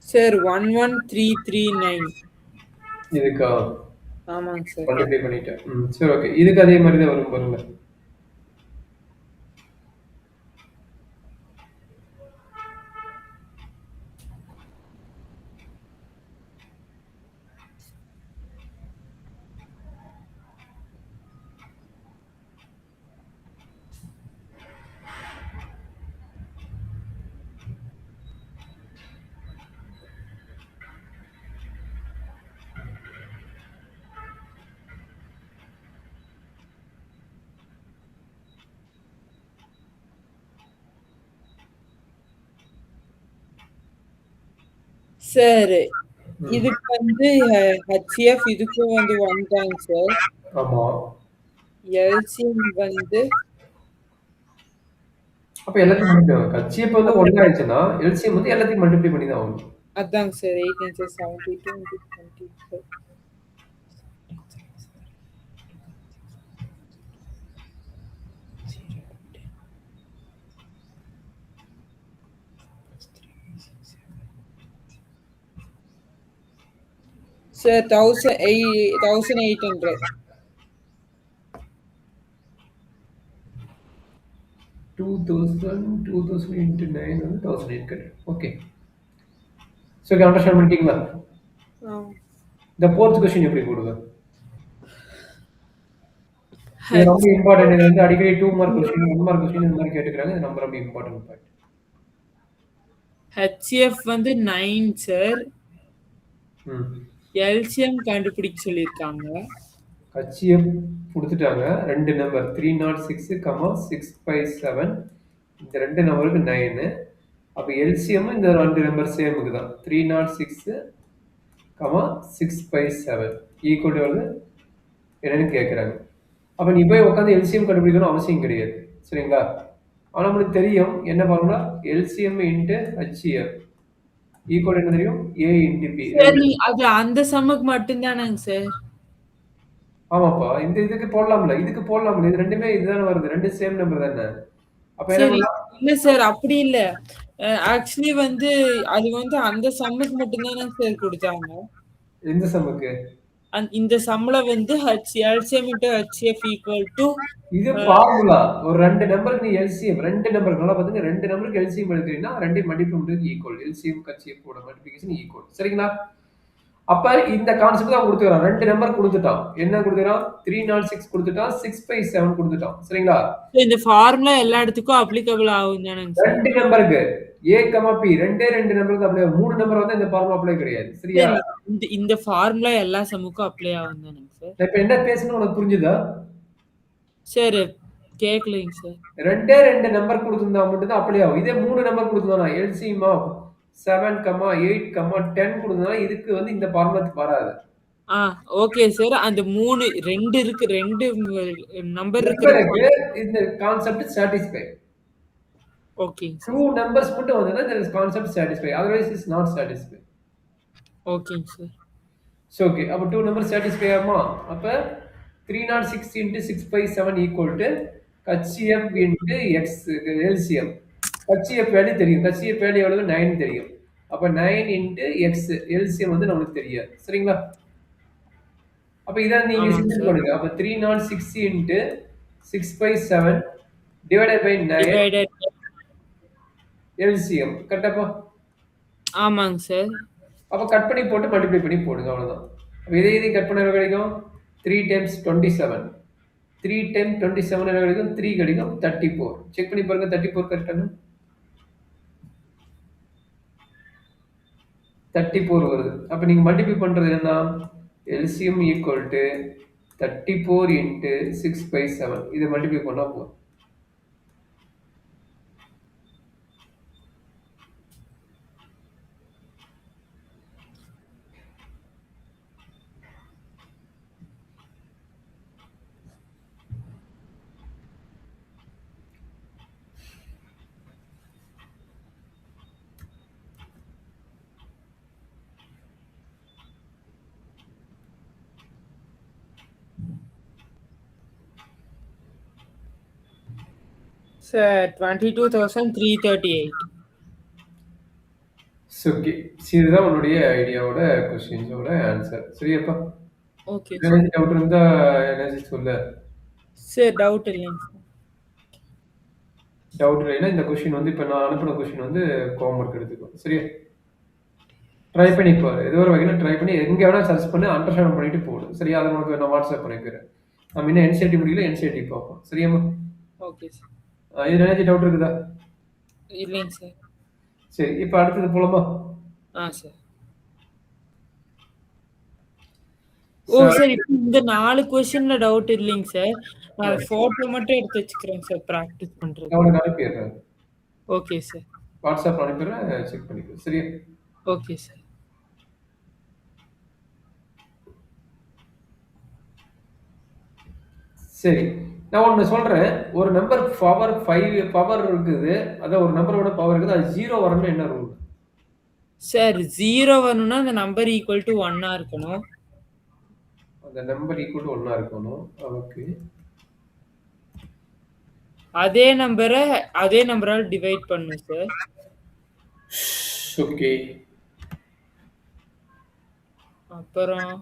சார் 11339. இதுக்கா ஆமாங்க சார். மல்டிப்ளை பண்ணிட்டேன். சரி ஓகே. இதுக்கு அதே மாதிரி தான் வரும் பாருங்க. சார் இதுக்கு வந்து ஹெச்எஃப் இதுக்கும் வந்து 1 தாங்க சார். ஆமா. எல்சிஎம் வந்து அப்ப எல்லாத்தையும் மல்டிப்ளை ஆகும். ஹெச்சிஎஃப் வந்து 1 ஆயிடுச்சுன்னா எல்சிஎம் வந்து எல்லாத்தையும் மல்டிப்ளை பண்ணி தான் ஆகணும். அதாங்க sir 8 inch 72 into 24. Sir 1800. 2000 into 9 வந்து 1800. ஓகே. ஸோ ஓகே, அண்டர்ஸ்டாண்ட் பண்ணிட்டீங்களா? இந்த ஃபோர்த் கொஸ்டின் எப்படி போடுங்க? இது ரொம்ப இம்பார்ட்டன்ட். இது வந்து அடிக்கடி 2 மார்க் கொஸ்டின் 1 மார்க் கொஸ்டின் இந்த மாதிரி கேட்டுக்கிறாங்க. இது ரொம்ப ரொம்ப இம்பார்ட்டன்ட் பாயிண்ட். ஹெச்எஃப் வந்து 9 சார். ம். எல்சிஎம் கண்டுபிடிக்க சொல்லியிருக்காங்க. ஹெச்சிஎஃப் கொடுத்துட்டாங்க. 2 நம்பர் 306, 657. இந்த 2 நம்பருக்கு 9. அப்ப எல்சிஎம் இந்த 2 நம்பர் சேமுக்கு தான். 306, 657 ஈக்குவல் டு என்னன்னு கேட்குறாங்க. அப்ப நீ போய் உட்காந்து எல்சிஎம் கண்டுபிடிக்கணும் அவசியம் கிடையாது. சரிங்களா? ஆனா நம்மளுக்கு தெரியும் என்ன formula? LCM into HCF equal என்ன தெரியும்? A into B. அது அந்த சம்முக்கு மட்டும்தானங்க சார்? ஆமாப்பா. இந்த இதுக்கு போடலாம்ல, இதுக்கு போடலாம்ல. இது ரெண்டுமே இதுதானே வருது. 2 சேம் நம்பர் தானே. அப்ப என்ன பண்ணலாம்? இல்ல சார், அப்படி இல்ல. ஆக்சுவலி வந்து அது வந்து அந்த சம்முக்கு மட்டும்தானே சார் கொடுத்தாங்க. எந்த சம்முக்கு? இந்த சம்ல வந்து LCM into HCF equal to இது ஃபார்முலா. ஒரு 2 நம்பருக்கு நீ எல்சிஎம் 2 நம்பருக்கு நல்லா பாத்துங்க. 2 நம்பருக்கு எல்சிஎம் எடுக்கிறீங்கன்னா 2 மல்டிப்ளை பண்றது ஈக்குவல். எல்சிஎம் ஹெச்எஃப் ஓட மல்டிப்ளிகேஷன் ஈக்குவல். சரிங்களா? அப்ப இந்த கான்செப்ட் தான் கொடுத்துறான். 2 நம்பர் கொடுத்துட்டான். என்ன கொடுத்துறான்? 306 கொடுத்துட்டான், 657 கொடுத்துட்டான். சரிங்களா? இந்த ஃபார்முலா எல்லா இடத்துக்கும் அப்ளிகபிள் ஆகும் தானங்க சார்? 2 நம்பருக்கு ஏ கமா பி ரெண்டே 2 நம்பருக்கு அப்ளை ஆகும். 3 நம்பர் வந்து இந்த ஃபார்முலா அப்ளை கிடையாது. சரியா? இந்த ஃபார்முலா எல்லா சம்முக்கும் அப்ளை ஆகும் தானங்க சார்? இப்ப என்ன பேசணும் உனக்கு புரிஞ்சுதா? சார் கேட்கலைங்க சார். ரெண்டே 2 நம்பர் கொடுத்திருந்தா மட்டும் தான் அப்ளை ஆகும். இதே 3 நம்பர் கொடுத்திருந்தா எல்சிஎம் ஆஃப் 7, 8, 10 கொடுத்தா இதுக்கு வந்து இந்த ஃபார்முலாக்கு வராது. Okay sir. அந்த 2 இருக்கு. 2 நம்பர் இருக்கு. இந்த கான்செப்ட் சாட்டிஸ்ஃபை. ஓகேங்க சார். 2 நம்பர்ஸ் மட்டும் வந்தா இந்த concept satisfy. Otherwise is not satisfy. ஓகேங்க சார். So okay. அப்ப 2 நம்பர் சாட்டிஸ்ஃபை ஆகுமா? அப்ப 306 into 657 equal to HCF into X LCM. HCF value தெரியும். HCF வேல்யூ எவ்வளவு? 9 தெரியும். அப்ப 9 into X LCM வந்து நமக்கு தெரியாது. சரிங்களா? அப்ப இத நீங்க சிம்பிள் பண்ணுங்க. அப்ப 306 into 657 divided by 9 LCM. கரெக்டாப்பா? ஆமாங்க சார். அப்ப கட் பண்ணி போட்டு மல்டிப்ளை பண்ணி போடுங்க அவ்வளவுதான். அப்ப இதை கட் பண்ண கிடைக்கும் 3 times 27. 3 times 27 என்ன கிடைக்கும்? 3 கிடைக்கும். 34. செக் பண்ணி பாருங்க 34 கரெக்டானு. 34 வருது. அப்ப நீங்க மல்டிப்ளை பண்றது என்ன? LCM equal to 34 into 657. இதை மல்டிப்ளை பண்ணா போதும். சார் 22,338. ஓகே. இதுதான் உன்னுடைய ஐடியாவோட கொஸ்டின்ஸோட ஆன்சர். சரியாப்பா? ஓகே வேற சார். ஏதாச்சும் டவுட் இருந்தா ஏதாச்சும் சொல்லு. சார் டவுட் இல்லைங்க சார். டவுட் இல்லைன்னா இந்த கொஸ்டின் வந்து இப்ப நான் அனுப்புன கொஸ்டின் வந்து ஹோம்வொர்க் எடுத்துக்கோ. சரியா? ட்ரை பண்ணி பாரு. ஏதோ ஒரு வகையில ட்ரை பண்ணி எங்க வேணா சர்ச் பண்ணி அண்டர்ஸ்டாண்ட் பண்ணிட்டு போடு. சரியா? அது உனக்கு நான் வாட்ஸ்அப் பண்ணிக்கிறேன். நம்ம இன்னும் என்சிஇஆர்டி முடியல, என்சிஇஆர்டி பார்ப்போம். சரியாம்மா? Okay sir. இதுல ஏதாச்சும் டவுட் இருக்குதா? இல்லைங்க சார். சரி, இப்ப அடுத்தது போலாமா? சார். ஓ சார், இப்போ இந்த 4 கொஸ்டின்ல டவுட் இல்லைங்க சார். நான் ஃபோட்டோ மட்டும் எடுத்து வச்சுக்கிறேங்க சார் பிராக்டிஸ் நான் பண்றதுக்கு. உனக்கு அனுப்பிடுறேன். Okay sir. வாட்ஸ்அப் அனுப்பிடுறேன், செக் பண்ணிக்கோ. சரியா? Okay sir. சரி. நான் ஒண்ணு சொல்றேன். ஒரு நம்பர் பவர் 5 பவர் இருக்குது. அதான் ஒரு நம்பரோட பவர் இருக்குது. அது 0 வரணும்னா என்ன ரூல்? சார் 0 வரணும்னா அந்த நம்பர் ஈக்குவல் டு 1 இருக்கணும். அந்த நம்பர் ஈக்குவல் டு 1 இருக்கணும். ஓகே. அதே நம்பரால டிவைட் பண்ணணும் சார். ஓகே. அப்புறம்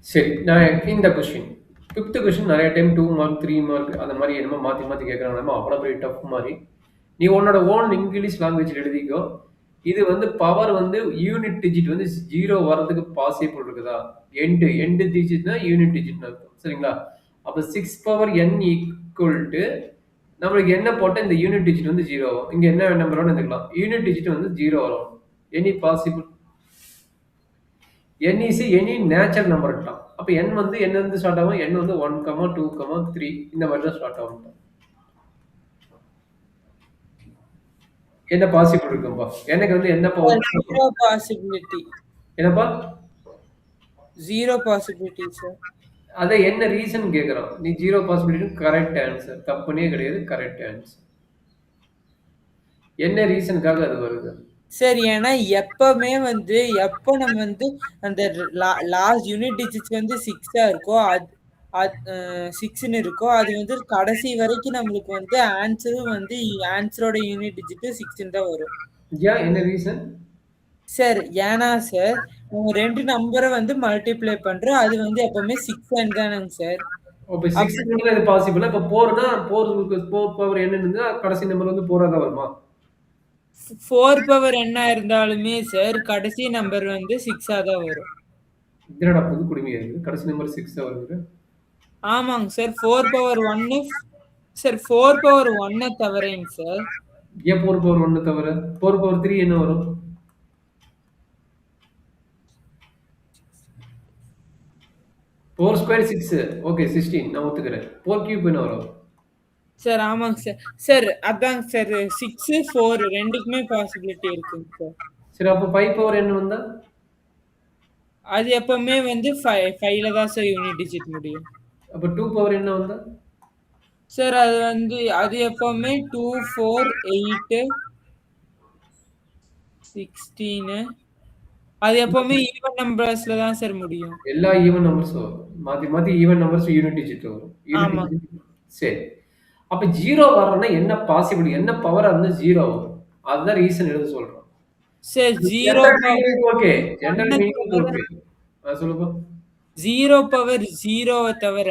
சரி. நான் இந்த கொஸ்டின் 5த் கொஸ்டின் நிறைய டைம் 2 மார்க் 3 மார்க் அந்த மாதிரி என்னமோ மாத்தி மாத்தி கேட்கறாங்க. நம்ம அவ்வளோ பெரிய டஃப் மாதிரி. நீ உன்னோட ஓன் இங்கிலீஷ் லாங்குவேஜ்ல எழுதிக்கோ. இது வந்து பவர் வந்து யூனிட் டிஜிட் வந்து 0 வரதுக்கு பாசிபிள் இருக்குதா? எண்ட் டிஜிட்னா யூனிட் டிஜிட்னு அர்த்தம். சரிங்களா? அப்ப 6 பவர் n ஈக்குவல் டு நம்மளுக்கு என்ன போட்டா இந்த யூனிட் டிஜிட் வந்து 0 ஆகும். இங்க என்ன நம்பர் வேணா எடுத்துக்கலாம். யூனிட் டிஜிட் வந்து 0 வரும். Any possible n is any natural நம்பர்ட்டான். அப்ப n வந்து என்ன இருந்து ஸ்டார்ட் ஆகும்? n வந்து 1, 2, 3 இந்த மாதிரி தான் ஸ்டார்ட் ஆகும். என்ன பாசிபிள் இருக்கும்பா? எனக்கு வந்து என்ன பவர்? 0 பாசிபிலிட்டி. என்னப்பா? 0 பாசிபிலிட்டி சார். அத என்ன ரீசன் கேக்குறான். நீ 0 பாசிபிலிட்டி கரெக்ட் ஆன்சர். தப்புனே கிடையாது. Correct answer. என்ன ரீசனுக்காக அது வருது? சரி, ஏன்னா எப்பவுமே வந்து எப்போ நம்ம வந்து அந்த லாஸ்ட் யூனிட் டிஜிட்ஸ் வந்து 6 இருக்கோ அது 6ன்னு இருக்கோ அது வந்து கடைசி வரைக்கும் நம்மளுக்கு வந்து ஆன்சரோட யூனிட் டிஜிட் 6ன்னு தான் வரும். ஏன் என்ன ரீசன்? சார் ஏன்னா சார் நம்ம 2 நம்பரை வந்து மல்டிப்ளை பண்றோம். அது வந்து எப்பவுமே 6 தானேங்க சார். அப்ப 6 இது பாசிபிள். அப்ப 4னா 4 பவர் n இருந்தா கடைசி நம்பர் வந்து 4 தான் வருமா? 4 பவர் என்ன இருந்தாலுமே சார் கடைசி நம்பர் வந்து 6 தான் வரும். என்னடா புது குடுமையா இருக்கு. கடைசி நம்பர் 6 வருது. ஆமாங்க சார். 4 பவர் 1 சார் 4 பவர் 1 தவிரங்க சார். ஏன் 4 பவர் 1 தவிர 4 பவர் 3 என்ன வரும்? 4 ஸ்கொயர் 6. ஓகே 16 நான் ஒத்துக்கிறேன். 4 கியூப் என்ன வரும்? சார் ஆமாங்க சார். சார் அதாங்க சார் 6 4 ரெண்டுக்குமே பாசிபிலிட்டி இருக்குங்க சார். சரி அப்ப 5 பவர் n வந்தா? அது எப்பவுமே வந்து 5ல தான் சார் யூனிட் டிஜிட் முடியும். அப்ப 2 பவர் n வந்தா? சார் அது எப்பவுமே 2 4 8 16 அது எப்பவுமே ஈவன் நம்பர்ஸ்ல தான் சார் முடியும். எல்லா ஈவன் நம்பர்ஸும் வரும். மாத்தி மாத்தி ஈவன் நம்பர்ஸ் யூனிட் டிஜிட் வரும். ஆமா. சரி. அப்ப 0 வரணும்னா என்ன பாசிபிள்? என்ன பவர் வந்து 0 வரும்? அதுதான் ரீசன் எழுத சொல்றோம். Sir 0 okay. General meaning okay. சொல்லுப்பா. 0 பவர் 0 தவிர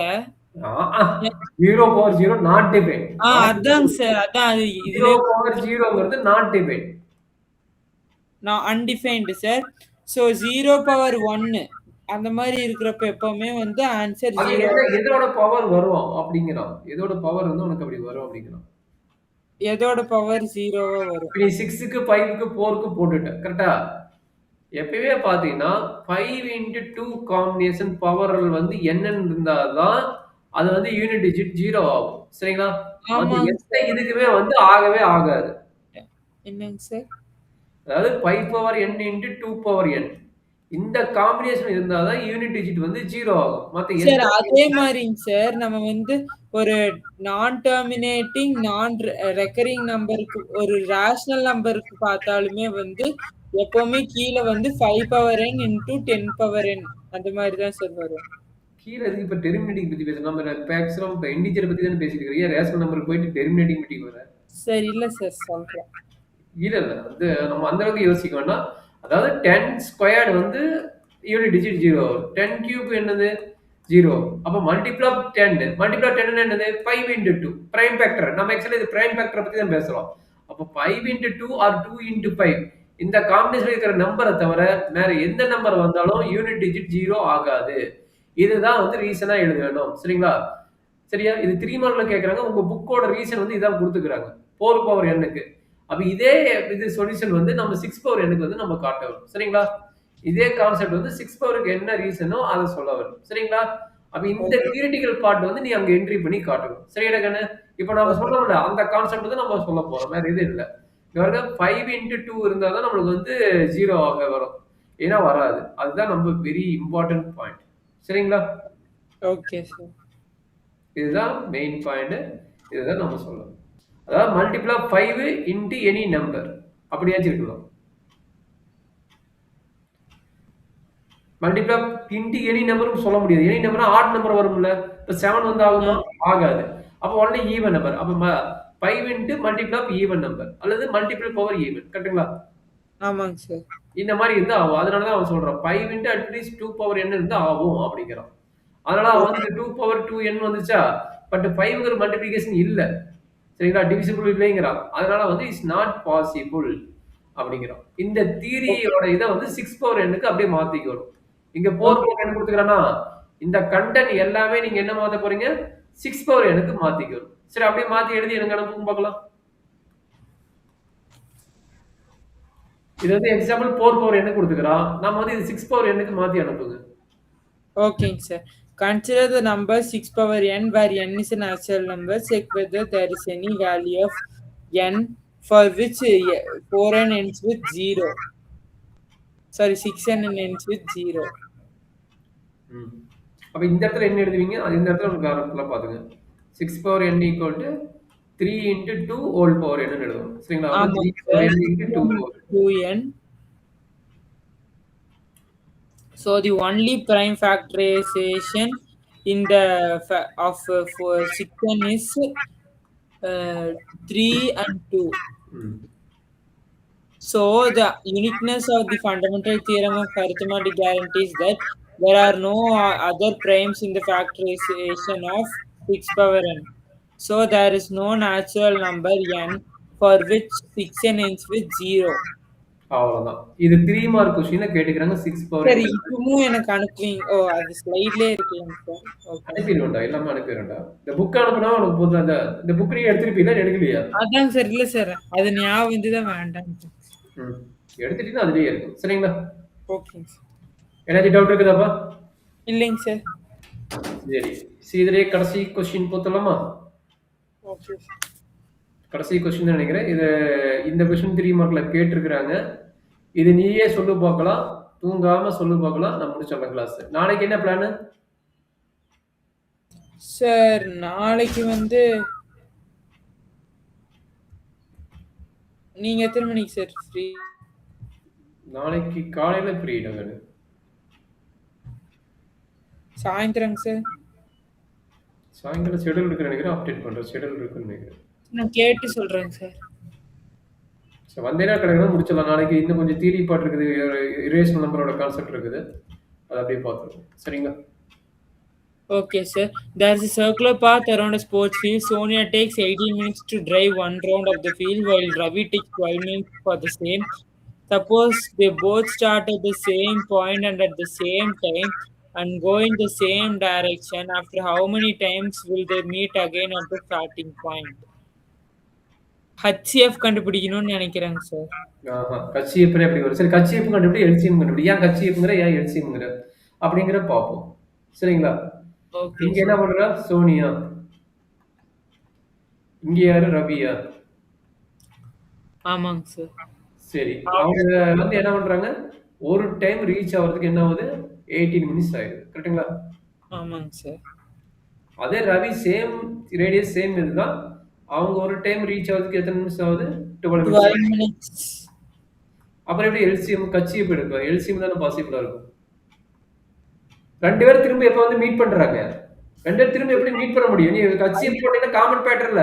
0 பவர் 0 நாட் டிவைட். அதாங்க சார். அதான் அது 0 பவர் 0ங்கிறது நாட் டிவைட். நான் அன்டிஃபைன்டு சார். ஸோ 0 பவர் 1 அந்த மாதிரி இருக்கிறப்ப எப்பவுமே வந்து ஆன்சர் 0. எதோட பவர் வரும் அப்படிங்கிறான். எதோட பவர் வந்து உனக்கு அப்படி வரும் அப்படிங்கிறான். எதோட பவர் 0வா வரும்? நீ 6க்கு 5க்கு 4க்கு போட்டுட்ட. கரெக்ட்டா? எப்பவே பாத்தீங்கன்னா 5 into 2 காம்பினேஷன் பவர்கள் வந்து என்னன்னு இருந்தாதான் அது வந்து யூனிட் டிஜிட் 0 ஆகும். சரிங்களா? அது எந்த இதுக்குமே வந்து ஆகவே ஆகாது. என்னங்க சார்? அதாவது 5 power n into 2 power n இந்த காம்பினேஷன் இருந்தாதான் யூனிட் டிஜிட் வந்து 0 ஆகும். மத்த சார் அதே மாதிரிங்க சார் நம்ம வந்து ஒரு நான் டெர்மினேட்டிங் நான் ரெக்கரிங் நம்பருக்கு ஒரு ரேஷனல் நம்பருக்கு பார்த்தாலுமே வந்து எப்பவுமே கீழே வந்து 5 power n into 10 power n அந்த மாதிரி தான் சார் வரும். கீழ இருக்கு இப்ப டெர்மினேட்டிங் பத்தி பேசலாம். நம்ம மேக்ஸிமம் இப்ப இன்டிஜர் பத்தி தானே பேசிட்டு இருக்கீங்க. ரேஷனல் நம்பருக்கு போயிட்டு டெர்மினேட்டிங் பத்தி வர. சார் இல்ல சார் சொல்றேன். இல்ல. அது நம்ம அந்த அளவுக்கு யோசிக்க வேண்டாம். அதாவது 10 ஸ்கொயர்ட் வந்து யூனிட் டிஜிட் 0 வரும். 10 கியூப் என்னது? 0. அப்ப மல்டிபிள் ஆஃப் 10. மல்டிபிள் ஆஃப் 10 என்னது? 5 into 2. Prime factor. நம்ம ஆக்சுவலி இது பிரைம் ஃபேக்டர் பத்தி தான் பேசுறோம். அப்ப 5 into 2 ஆர் 2 into 5. இந்த காம்பினேஷன்ல இருக்கிற நம்பரை தவிர வேற எந்த நம்பர் வந்தாலும் யூனிட் டிஜிட் 0 ஆகாது. இதுதான் வந்து ரீசனா எழுத வேணும். சரிங்களா? சரியா? இது 3 மார்க்ல கேக்குறாங்க. உங்க புக்கோட ரீசன் வந்து இதான் குடுத்துக்கிறாங்க. 4 பவர் n-க்கு. அப்ப இதே இது சொல்யூஷன் வந்து நம்ம 6 பவர் n-க்கு வந்து நம்ம காட்டணும். சரிங்களா? இதே கான்செப்ட் வந்து 6 பவருக்கு என்ன ரீசனோ அதை சொல்ல வரும். சரிங்களா? அப்ப இந்த தியரிட்டிக்கல் பார்ட் வந்து நீ அங்க என்ட்ரி பண்ணி காட்டணும். சரியா கண்ணு? இப்ப நம்ம சொல்றோம்ல அந்த கான்செப்ட் தான் நம்ம சொல்ல போறோம். வேற எதுவும் இல்ல. இங்க 5 into 2 இருந்தா தான் நம்மளுக்கு வந்து 0 ஆக வரும். ஏன்னா வராது. அதுதான் நம்ம வெரி இம்பார்ட்டன்ட் பாயிண்ட். சரிங்களா? Okay sir. இதுதான் மெயின் பாயிண்ட். இதுதான் நம்ம சொல்லணும். அதாவது multiple of 5 into any number. அப்படியாச்சும் இருக்கலாம். மல்டிபிள் ஆஃப் இன்டு எனி நம்பரும் சொல்ல முடியாது. எனி நம்பர்னா ஆட் நம்பர் வரும்ல. இப்ப 7 வந்து ஆகுமா? ஆகாது. அப்ப ஒன்லி ஈவன் நம்பர். அப்ப 5 into multiple of even number அல்லது மல்டிபிள் பவர் ஈவன். கரெக்ட்டுங்களா? ஆமாங்க சார். இந்த மாதிரி இருந்தா ஆகும். அதனால தான் அவன் சொல்றான். 5 into அட்லீஸ்ட் 2 பவர் n இருந்தா ஆகும் அப்படிங்கிறான். அதனால அவன் வந்து 2 பவர் 2n வந்துச்சா? பட் 5ங்கிற மல்டிப்ளிகேஷன் இல்ல. சரிங்களா? டிவிசிபிள் இல்லைங்கிறான். அதனால வந்து இட்ஸ் நாட் பாசிபிள் அப்படிங்கிறான். இந்த தியரியோட இத வந்து 6 பவர் n-க்கு அப்படியே மாத்திக்கணும். இங்க 4 பவர் n கொடுத்துக்கிறானா? இந்த கண்டென்ட் எல்லாமே நீங்க என்ன மாத்த போறீங்க? 6 பவர் n-க்கு மாத்திக்கணும். சரி அப்படியே மாத்தி எழுதி எனக்கு அனுப்புங்க பார்க்கலாம். இது வந்து எக்ஸாம்பிள் 4 பவர் n கொடுத்துக்கிறான். நம்ம வந்து இது 6 பவர் n-க்கு மாத்தி அனுப்புங்க. ஓகேங்க sir. Consider the number 6 power n where n is a natural number. Check whether there is any value of n for which 4n ends with 0. Sorry, 6n ends with 0. அப்ப இந்த இடத்துல என்ன எழுதுவீங்க? அது இந்த இடத்துல உங்களுக்கு ஆரம்பத்துல பாத்துங்க. 6 power n equal to 3 into 2 whole power n ன்னு எழுதுவோம். சரிங்களா? 3 power n into 2 power 2n. So the only prime factorization in the of 6n is 3 and 2. So the uniqueness of the fundamental theorem of arithmetic guarantees that there are no other primes in the factorization of 6 power n. So there is no natural number n for which 6n ends with 0. அவ்வளவுதான். இது 3 mark क्वेश्चनல கேட்டுக்கறாங்க 6 power. சரி இதுவும் எனக்கு அனுப்புவீங்க. ஓ அது ஸ்லைட்லயே இருக்குங்க sir. Okay. அனுப்பிடுவேன்டா. எல்லாமே அனுப்பிடுவேன்டா. இந்த book அனுப்புனா உனக்கு போதும். இந்த புக் நீ எடுத்துப்பீங்களா எடுக்கலையா? அதான் சார் இல்ல சார். அது ஞாபகம் வந்துதான் வேண்டாம். எடுத்துட்டீங்கன்னா அதுலயே இருக்கும். சரிங்களா? Okay sir. ஏதாச்சும் டவுட் இருக்குதாப்பா? இல்லைங்க சார். சரி. சீதரே கடைசி क्वेश्चन போத்தலாமா? Okay sir. கடைசி क्वेश्चन நினைக்கிறேன். இது இந்த क्वेश्चन 3 மார்க்ல கேட்டிருக்காங்க. இது நீயே சொல்லு பார்க்கலாம். தூங்காம சொல்லு பார்க்கலாம். நான் முடிச்சறேன் கிளாஸ். நாளைக்கு என்ன பிளான்? சார் நாளைக்கு வந்து நீங்க எத்தனை மணிக்கு சார் ஃப்ரீ? நாளைக்கு காலையில ஃப்ரீ தாங்க. சாயந்திரம் சார். சாயந்திரம் ஷெட்யூல் இருக்கு நினைக்கிறேன். அப்டேட் பண்றேன். ஷெட்யூல் இருக்குன்னு நினைக்கிறேன். நான் கேட்டு சொல்றேன் சார். சோ வந்தேனா கடகடா முடிச்சலாம். நாளைக்கு இன்னும் கொஞ்சம் தியரி பார்ட் இருக்குது. இரேஷனல் நம்பரோட கான்செப்ட் இருக்குது. அத அப்படியே பார்த்துருவோம். சரிங்களா? Okay, sir. There's a circular path around a sports field. Sonia takes 18 minutes to drive one round of the field, while Ravi takes 12 minutes for the same. Suppose they both start at the same point and at the same time and go in the same direction. After how many times will they meet again at the starting point? HCF கண்டுபிடிக்கணும்னு நினைக்கிறேங்க sir. HCF எப்படி வரும்? சரி HCF கண்டுபிடி, LCM கண்டுபிடி. ஏன் HCFங்கற ஏன் LCMங்கற அப்படிங்கற பாப்போம். சரிங்களா? இங்க என்ன பண்றா? சோனியா. இங்க யாரு? ரவியா. ஆமாங்க சார். சரி. அவங்க வந்து என்ன பண்றாங்க? ஒரு டைம் ரீச் ஆவறதுக்கு என்ன ஆகுது? 18 மினிட்ஸ் ஆயிடுது. கரெக்ட்டுங்களா? ஆமாங்க சார். அதே ரவி சேம் ரேடியஸ் சேம் இதுதான். அவங்க ஒரு டைம் ரீச் ஆவறதுக்கு எத்தனை நிமிஷம் ஆகுது? 12 மினிட்ஸ். அப்புறம் எப்படி LCM HCF எடுப்ப? LCM தான பாசிபிளா இருக்கும். ரெண்டு பேரும் திரும்ப எப்ப வந்து மீட் பண்றாங்க? ரெண்டு பேரும் திரும்ப எப்படி மீட் பண்ண முடியும்? நீ HCF போட்டீங்கன்னா காமன் பேட்டர்ன்ல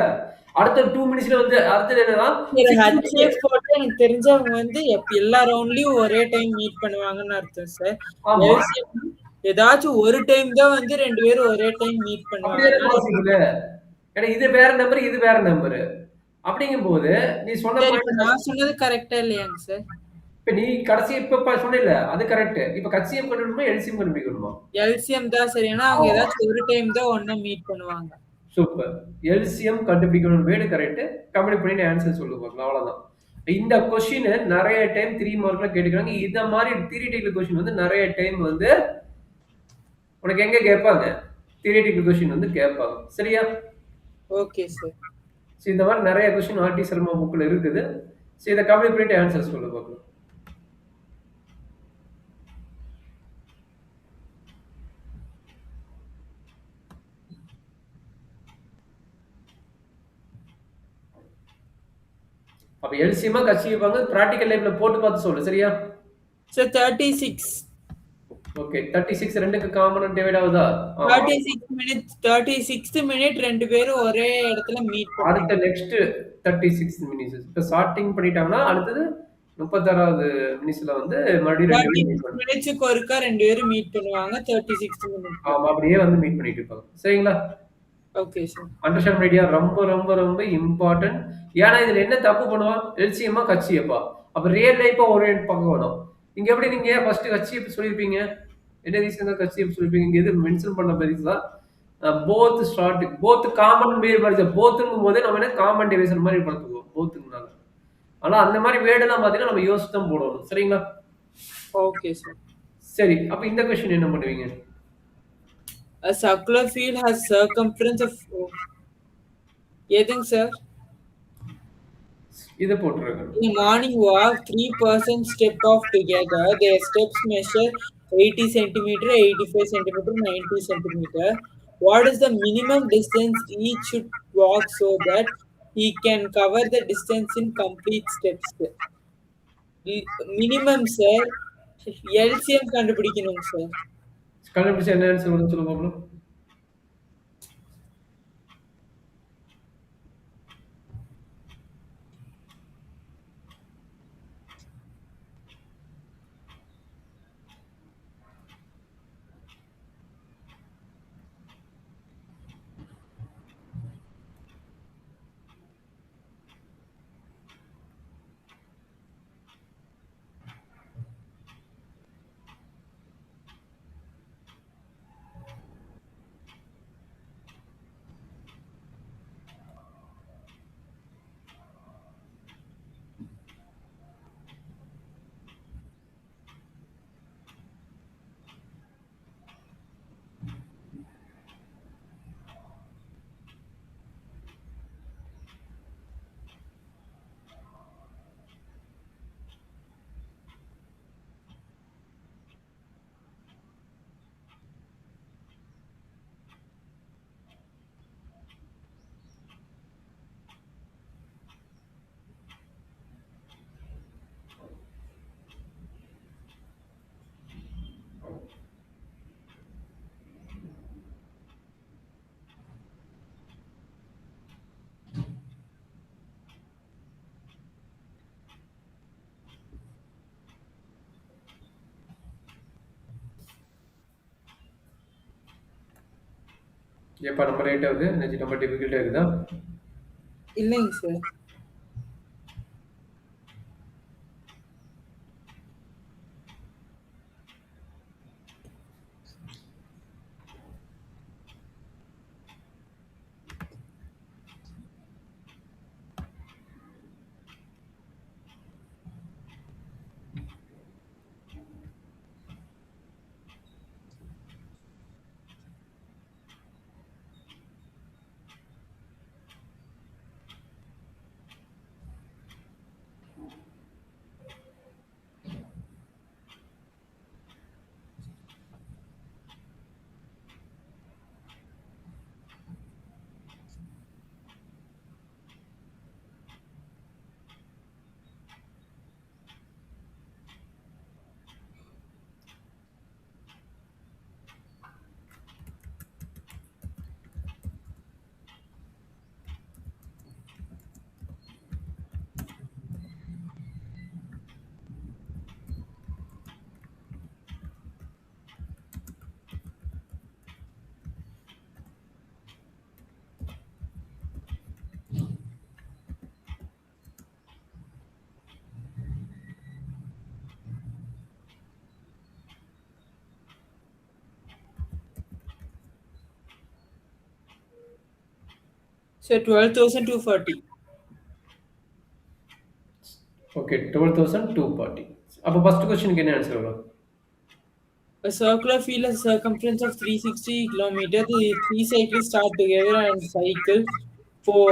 அடுத்த 2 மினிட்ஸ்ல வந்து அடுத்தது என்னன்னா ஒரு 6 ஹெச்ஏஎஃப் போட்டு எனக்கு தெரிஞ்சவங்க வந்து எல்லா ரவுண்ட்லயும் ஒரே டைம் மீட் பண்ணுவாங்கன்னு அர்த்தம் சார். ஆமா. எல்சிஎம் ஏதாச்சும் ஒரு டைம் தான் வந்து 2 பேரும் ஒரே டைம் மீட் அப்படிதானே பண்ணுவாங்கன்னா பாசிபிள். ஏன்னா இது வேற நம்பர், இது வேற நம்பர். அப்படிங்கும்போது நீ சொன்ன சார் இப்ப பாயிண்ட் நான் சொன்னது கரெக்ட்டா இல்லையாங்க சார்? இப்ப நீ கடைசி இப்ப சொன்னேல்ல அது கரெக்ட். இப்ப கச்சிஎம் கண்டுபிடிக்கணுமா எல்சிஎம் கண்டுபிடிக்கணுமா? எல்சிஎம் தான் சார். ஏன்னா அவங்க ஏதாச்சும் ஒரு டைம் தான் ஒண்ணா மீட் பண்ணுவாங்க. சூப்பர். எல்சிஎம் கண்டுபிடிக்கணும் வேர்டு கரெக்ட். கம்ப்ளீட் பண்ணி ஆன்சர் சொல்லு பார்க்கலாம். அவ்வளவுதான். இந்த கொஸ்டின் நிறைய டைம் 3 மார்க்ல கேட்டுக்கிறாங்க. இந்த மாதிரி தியரிட்டிக்கல் கொஸ்டின் வந்து நிறைய டைம் வந்து உனக்கு எங்க கேட்பாங்க? தியரிட்டிக்கல் கொஸ்டின் வந்து கேட்பாங்க. சரியா? Okay sir. இந்த மாதிரி நிறைய கொஸ்டின் ஆர்டி சர்மா புக்ல இருக்குது. இதை கம்ப்ளீட் பண்ணிட்டு ஆன்சர் சொல்லு பார்க்கலாம். அப்ப எல்சிஎம்மா கட்சிப்பாங்க பிராக்டிகல் லைஃப்ல போட்டு பார்த்து சொல்லு சரியா? சார் 36. ஓகே 36 ரெண்டுக்கு காமன் டிவைட் ஆகுதா? 36 மினிட்ஸ் 36th மினிட் ரெண்டு பேரும் ஒரே இடத்துல மீட் அடுத்த பண்ணுவாங்க. Next 36 minutes. இப்ப ஸ்டார்டிங் பண்ணிட்டாங்கன்னா அடுத்தது 36வது மினிட்ஸ்ல வந்து மறுபடியும் ரெண்டு பேரும் மீட் பண்ணுவாங்க. மினிட்ஸ்க்கு ஒருக்கா ரெண்டு பேரும் மீட் பண்ணுவாங்க 36th மினிட். ஆமா அப்படியே வந்து மீட் பண்ணிட்டு இருப்பாங்க. சரிங்களா? Okay sir. அண்டர்ஸ்டாண்ட் பண்ணிட்டியா? ரொம்ப ரொம்ப ரொம்ப இம்பார்ட்டன்ட். ஏன்னா இதுல என்ன தப்பு பண்ணுவான்? எல்சிஎம்மா கட்சியப்பா. அப்ப ரியல் லைஃபா ஓரியன்ட் பார்க்க வேணும். இங்க எப்படி நீங்க ஃபர்ஸ்ட் கட்சி சொல்லிருப்பீங்க? என்ன ரீசன் கட்சி சொல்லிருப்பீங்க? இங்க எது மென்ஷன் பண்ண பெருசா போத் ஸ்டார்ட் போத் காமன் வேர் வருது. போத்துங்கும் போதே நம்ம என்ன காமன் டிவைசர் மாதிரி பார்த்துக்குவோம். போத்துங்கனால. ஆனா அந்த மாதிரி வேர்டெல்லாம் பாத்தீங்கன்னா நம்ம யோசிச்சு தான் போடணும். சரிங்களா? Okay sir. சரி. அப்ப இந்த கொஸ்டின் என்ன பண்ணுவீங்க? A circular field has circumference of எதுங்க சார்? இத போட்டுருங்க. In a morning walk, 3 persons step off together. Their steps measure 80 centimeter, 85 centimeter, 90 centimeter. What is the minimum distance each should walk so that he can cover the distance in complete steps? Minimum sir LCM கண்டுபிடிக்கணும் sir. கண்டுபிடிச்சு என்ன answer வரும்னு சொல்லுங்க பாப்போம். ஏப்பா நம்ம right ஆகுது? Next நம்ம டிஃபிகல்ட்டா இருக்குதா? இல்லைங்க சார். So 12,240. ஓகே 12,240. அப்போ ஃபர்ஸ்ட் கொஸ்டினுக்கு என்ன ஆன்சர் வரும்? A circular field has a circumference of 360 kilometers. The three cyclists start together and cycle for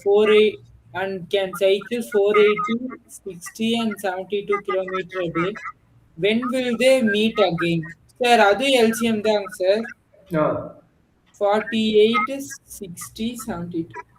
48 and can cycle 480, 60 and 72 kilometer a day. When will they meet again? Sir, அது LCM தாங்க sir. ஆ 48, 60, 72.